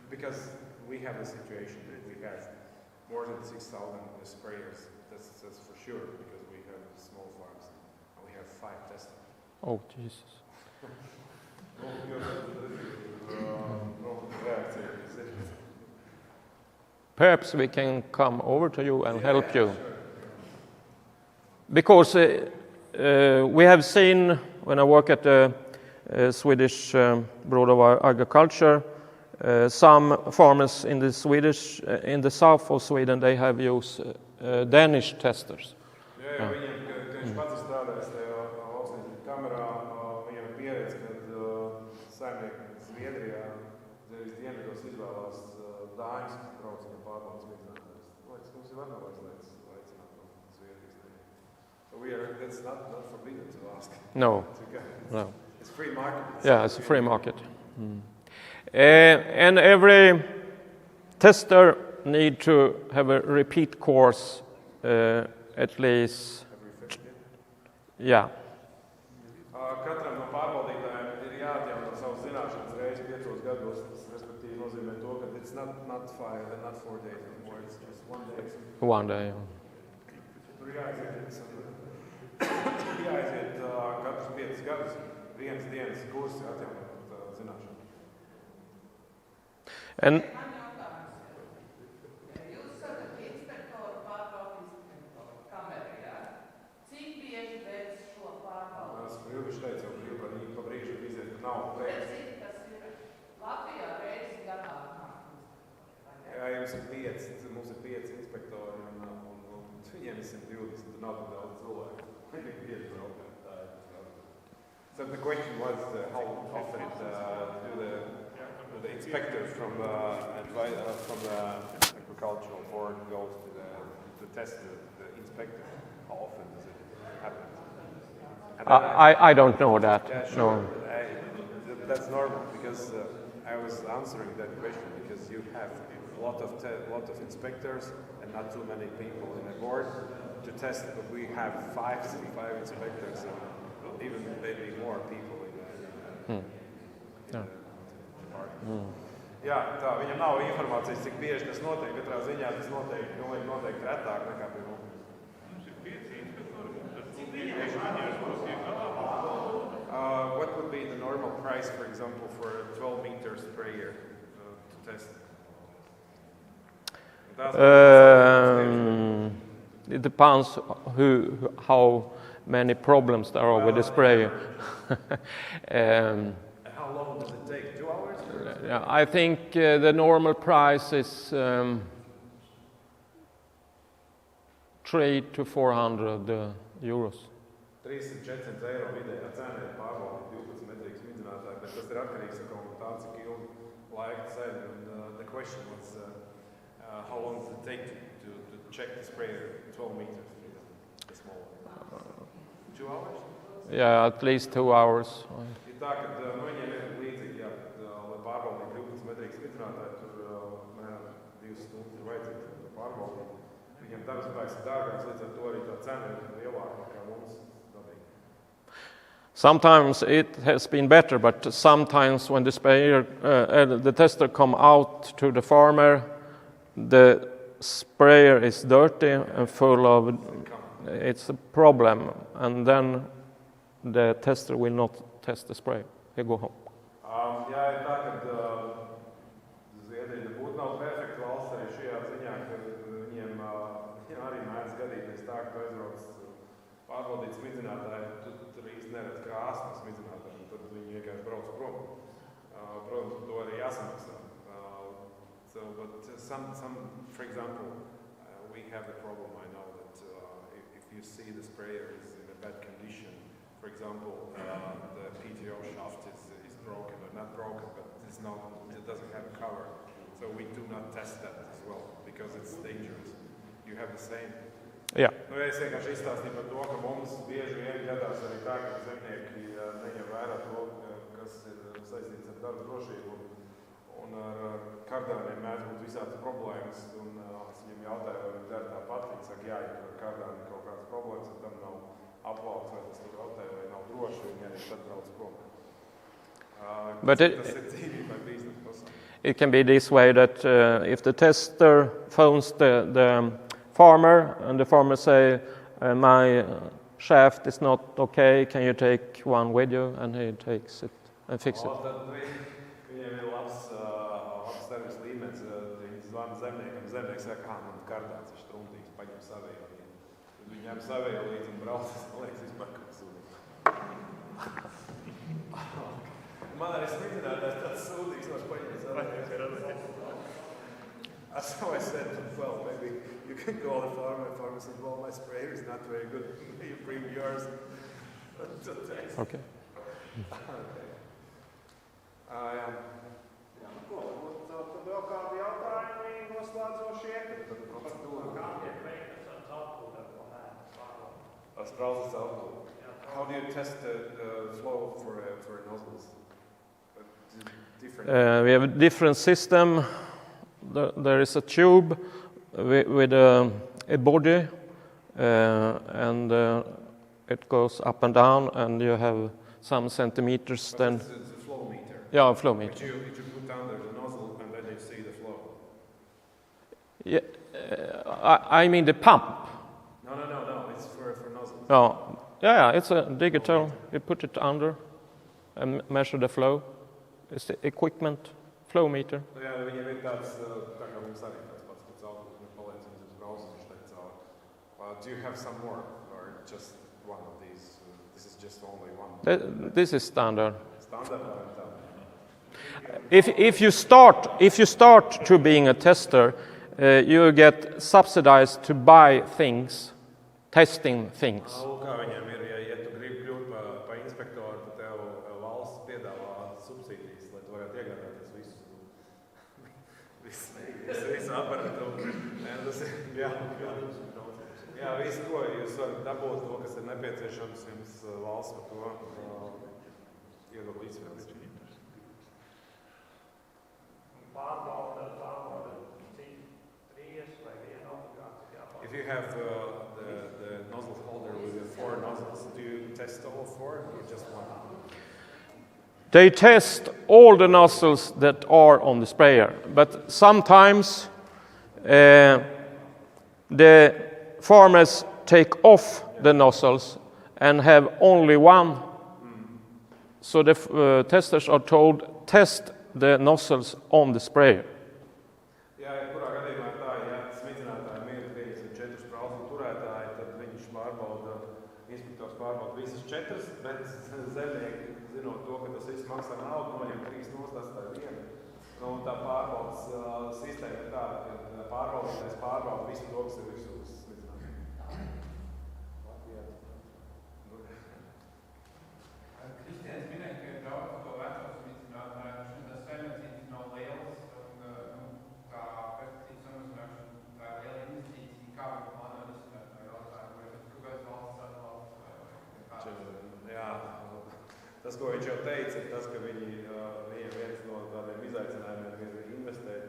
Because we have a situation that we have more than 6,000 sprayers, that's for sure, because we have small farms, and we have 5 testers. Oh, Jesus. Perhaps we can come over to you and help you. Because we have seen, when I work at the Swedish Board of Agriculture, some farmers in the south of Sweden, they have used Danish testers. Jā, viņiem, ka viņš pats ir strādājis tajā lauksniecības kamerā, viņiem ir pieredze, kad saimnieki Zviedrijā, Zviedrijas dienvidos izvēlās dāņus, kas brauc un pārbauda smidzinātājus. Liekas, mums ir varbūt vajadzēs aicināt no Zviedrijas. So that's not forbidden to ask. No. It's okay. No. It's free market. Yeah, it's a free market. And every tester need to have a repeat course at least. Yeah. Katram no pārbaudītājiem ir jāatjauno savas zināšanas reizi 5 gados. Tas respektīvi nozīmē to, ka it's not 5 and not 4 days anymore. It's 1 day. 1 day. Tur jāaiziet katrs 5 gadus, 1 dienas kursi atjaunot zināšanu. And Jūs sakat inspektoru pārbaudīs kamerā, jā? Cik bieži veic šo pārbaudi? Es brīviši teicu, jau pa brīžu iziet, ka nav reizi. Cik tas ir Latvijā reizi gadā? Jā, jums ir 5, mums ir 5 inspektori un viņiem ir 120, tur nav tik daudz cilvēku. Viņi ir 5 braukā. So the question was how often do the inspectors from the agricultural board goes to test the inspector? How often does it happen? I don't know that. Yeah, sure. No. That's normal because I was answering that question because you have a lot of inspectors and not too many people in a board to test. But we have 5 inspectors and even maybe more people in the department. Jā, tā, viņam nav informācijas, cik bieži tas notiek. Katrā ziņā tas notiek retāk nekā pie mums. Mums ir 5 inspektori. Cik bieži viņi What would be the normal price, for example, for 12 meters per year to test? It depends how many problems there are with the sprayer. How long does it take? 2 hours? Yeah, I think the normal price is 300 to 400 euros. 300–400 eiro vidējā cena ir pārbaudīt 12 metrīgu smidzinātāju, bet tas ir atkarīgs no tā, cik ilgu laiku sēd. The question was how long does it take to check the sprayer 12 meters, the small one? 2 hours? Yeah, at least 2 hours. Ir tā, ka viņiem ir līdzīgi, jā, lai pārbaudītu 12 metrīgu smidzinātāju, tur mēram 2 stundas ir vajadzīgs pārbaudīt. Viņiem darbspēks ir dārgāks, līdz ar to arī tā cena ir lielāka nekā mums. Sometimes it has been better, but sometimes when the sprayer, the tester come out to the farmer, the sprayer is dirty and full of, it's a problem, and then the tester will not test the sprayer. He go home. Jā, ir tā, ka Zviedrija nebūtu nav perfekta valsts arī šajā ziņā, ka viņiem arī mēdz gadīties tā, ka aizbrauc pārbaudīt smidzinātāju, tur īsti neredz krāsu no smidzinātāju, un tad viņi vienkārši brauc prom. Protams, to arī jāsamaksā. But some, for example, we have a problem. I know that if you see the sprayer is in a bad condition, for example, the PTO shaft is broken or not broken, but it doesn't have a cover. So we do not test that as well because it's dangerous. You have the same. Jā. Nu, es vienkārši izstāstīju par to, ka mums bieži vien gadās arī tā, ka zemnieki neņem vērā to, kas ir saistīts ar darba drošību. Un ar kardāniem mēdz būt visādas problēmas. Un es viņam jautāju, vai viņi dara tāpat. Viņi saka, jā, ja tur ar kardāniem ir kaut kādas problēmas, un tam nav apvalks, vai tas tur rotē, vai nav droši, viņi arī tad brauc prom. Tas ir dzīvībai bīstams pasaules. It can be this way that if the tester phones the farmer and the farmer say, my shaft is not okay, can you take one with you? And he takes it and fixes it. Viņiem ir labs servis līmenis. Viņi zvana zemniekam. Zemnieks saka, man kardāts ir struntīgs, paņem savējo. Tad viņi ņem savējo līdzi un brauc, man liekas, vispār kaut sūdīgs. Man arī smidzinātājs tāds sūdīgs, var paņemt savējo. So I said, well, maybe you can call the farmer. The farmer said, well, my sprayer is not very good. You bring yours to test. Okay. Jā. Ko, tad vēl kādi jautājumi noslēdzošie? Tad procedūra. Kā tiek veiktas atpūtas pārbaudas? Process output. How do you test the flow for nozzles? We have a different system. There is a tube with a body, and it goes up and down, and you have some centimeters. But then it's a flow meter. Yeah, a flow meter. Which you put under the nozzle, and then you see the flow. Yeah, I mean the pump. No. It's for nozzles. Oh, yeah, it's a digital. You put it under and measure the flow. It's the equipment, flow meter. Jā, viņiem ir tāds, tā kā mums arī tāds pats augurs, mēs paliecam uz brauziņu šeit cauri. Do you have some more, or just one of these? This is just only one. This is standard. Standard. If you start to being a tester, you get subsidized to buy things, testing things. Kā viņiem ir, ja tu gribi kļūt par inspektoru, tad tev valsts piedāvā subsīdijas, lai tu varētu iegādāties visu aparatūru. Jā, visu, ko jūs varat dabūt, to, kas ir nepieciešams, jums valsts par to iedod līdzsvarīgi. If you have the nozzle holder with the 4 nozzles, do you test all 4 or just one? They test all the nozzles that are on the sprayer, but sometimes the farmers take off the nozzles and have only one. So the testers are told, test the nozzles on the sprayer. Jā, kurā gadījumā tā, ja smidzinātājiem ir 4 sprauzu turētāji, tad viņš inspektors pārbauda visas 4, bet zemnieki, zinot to, ka tas viss maksā naudu, noņem 3 nostās tā viena. Un tā pārbaudas sistēma ir tāda, ka pārbaudītājs pārbauda visu to, kas ir visu smidzinātājiem. Kristians minēja, ka ir daudz to veco smidzinātāju, un tas saimniecības nav liels, un kā pesticīdu samazināšana, tā ir liela investīcija, kā viņi plāno risināt no jautājumu, vai tas kaut kāds valsts atbalsts vai kā? Jā, tas, ko viņš jau teica, ir tas, ka viņiem viens no tādiem izaicinājumiem ir investēt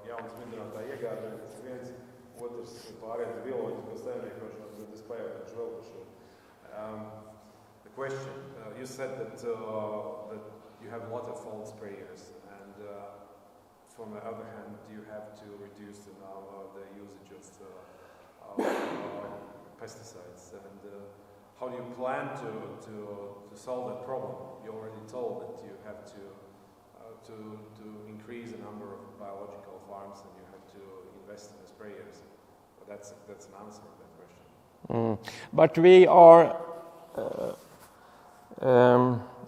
jaunu smidzinātāju iegādē, tas viens, otrs pāriet uz bioloģisko saimniekošanu, tad es pajautāšu vēl par šo. The question, you said that you have a lot of fault sprayers, and from the other hand, you have to reduce the usage of pesticides. And how do you plan to solve that problem? You already told that you have to increase the number of biological farms, and you have to invest in the sprayers. But that's an answer to that question. But we are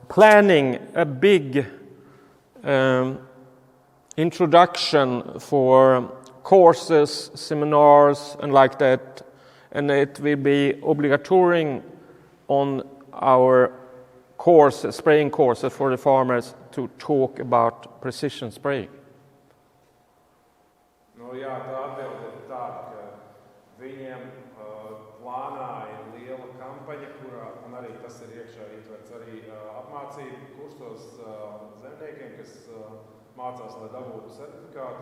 planning a big introduction for courses, seminars, and like that and it will be obligatory on our courses, spraying courses for the farmers to talk about precision spraying. Nu, jā, tā atbilde ir tāda, ka viņiem plānā ir liela kampaņa, kurā, un arī tas ir iekšā ietverts arī apmācību kursos zemniekiem, kas mācās, lai dabūtu sertifikātu,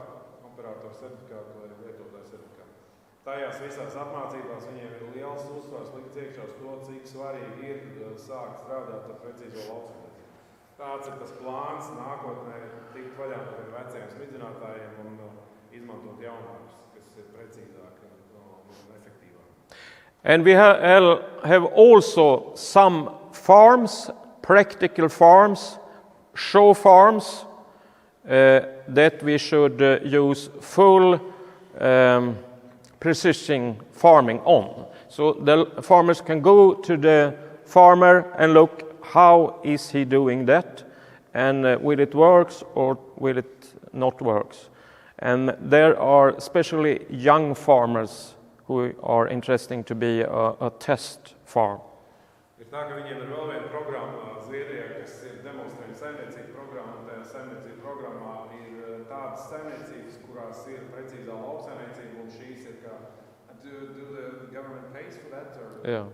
operatoru sertifikātu vai lietotāju sertifikātu. Tajās visās apmācībās viņiem ir liels uzsvars likts iekšā uz to, cik svarīgi ir sākt strādāt ar precīzo lauksaimniecību. Tāds ir tas plāns nākotnē tikt vaļā no vecajiem smidzinātājiem un izmantot jaunākus, kas ir precīzāk un efektīvāk. And we have also some farms, practical farms, show farms, that we should use full precision farming on. So the farmers can go to the farmer and look how is he doing that, and will it works or will it not works. And there are especially young farmers who are interesting to be a test farm. Ir tā, ka viņiem ir vēl viena programma Zviedrijā, kas ir demonstrējuma saimniecība programma, un tajā saimniecība programmā ir tādas saimniecības, kurās ir precīzā lauksaimniecība, un šīs ir kā, do the government pays for that? Or? Yeah.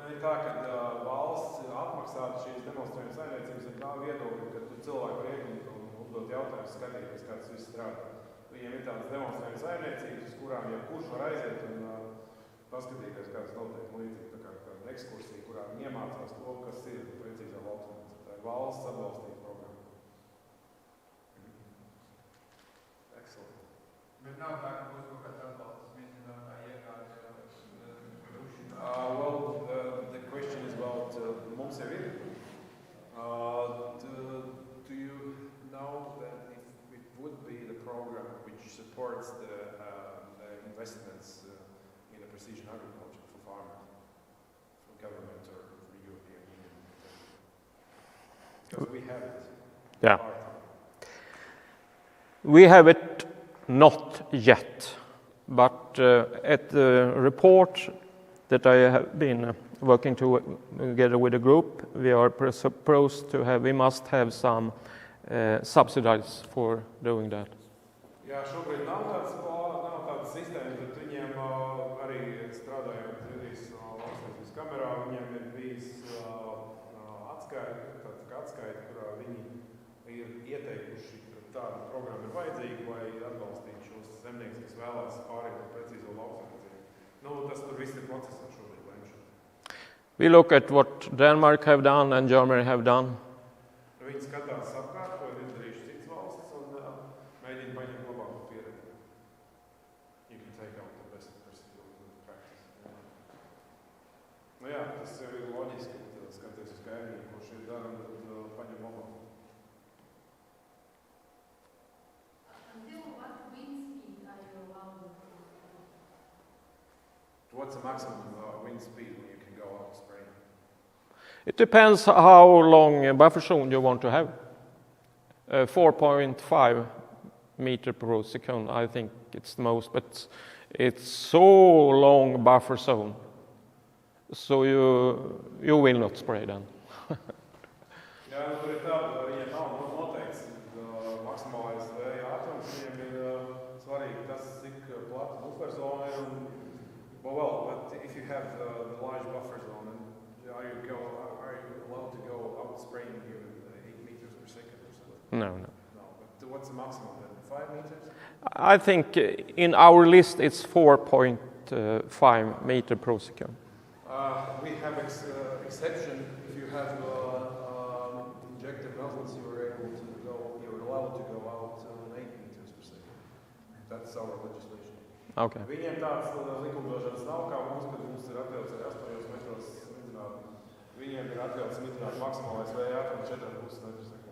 Ir tā, ka valsts atmaksātu šīs demonstrējuma saimniecības ar tā viedokļu, ka tu cilvēku var iekļūt un uzdot jautājumus, skatīties, kā tas viss strādā. Viņiem ir tādas demonstrējuma saimniecības, uz kurām jebkurš var aiziet un paskatīties, kā tas notiek līdzīgi, tā kā kāda ekskursija, kurā viņi iemācās to, kas ir precīzā lauksaimniecība. Tā ir valsts atbalstīta programma. Excellent. Bet nav tā, ka būs kaut kāds atbalsts smidzinātāji iegādes Well, the question is about mums jau ir. Do you know that if it would be the program which supports the investments in a precision agriculture for farmers, from government or from the European Union? Because we have it. Yeah. We have it not yet, but at the report that I have been working together with a group, we are supposed to have, we must have some subsidies for doing that. Jā, šobrīd nav tādas sistēmas, bet viņiem arī strādājot Zviedrijas lauksaimniecības kamerā, viņiem ir bijis atskaita, kurā viņi ir ieteikuši, ka tāda programma ir vajadzīga, lai atbalstītu šos zemniekus, kas vēlās pāriet uz precīzo lauksaimniecību. Tas tur viss ir procesā šobrīd, lemšana. We look at what Denmark have done and Germany have done. Viņi skatās apkārt, ko ir izdarījuši citas valstis un mēģina paņemt labāko pieredzi. You can take out the best practice. Nu jā, tas jau ir loģiski, ka skaties uz kaimiņu, ko šeit dara, un tad paņem labāko. Until what wind speed are you allowed to? What's the maximum wind speed when you can go out spraying? It depends how long a buffer zone you want to have. 4.5 meter per second, I think it's the most, but it's so long buffer zone, so you will not spray then. Jā, tur ir tāda, viņiem nav noteikts maksimālais vēja ātrums, viņiem ir svarīgi tas, cik plata buffer zona ir. Well, but if you have the large buffer zone, are you allowed to go out spraying here at 8 meters per second or something? No. No, but what's the maximum then? 5 meters? I think in our list it's 4.5 meter per second. We have exception. If you have injector nozzles, you're allowed to go out 8 meters per second. That's our legislation. Okay. Viņiem tāds likumdošanas nav, kā mums, kad mums ir atļauts arī 8 metros smidzināt. Viņiem ir atļauts smidzināt maksimālais vēja ātrums 4,5 metru sekundē.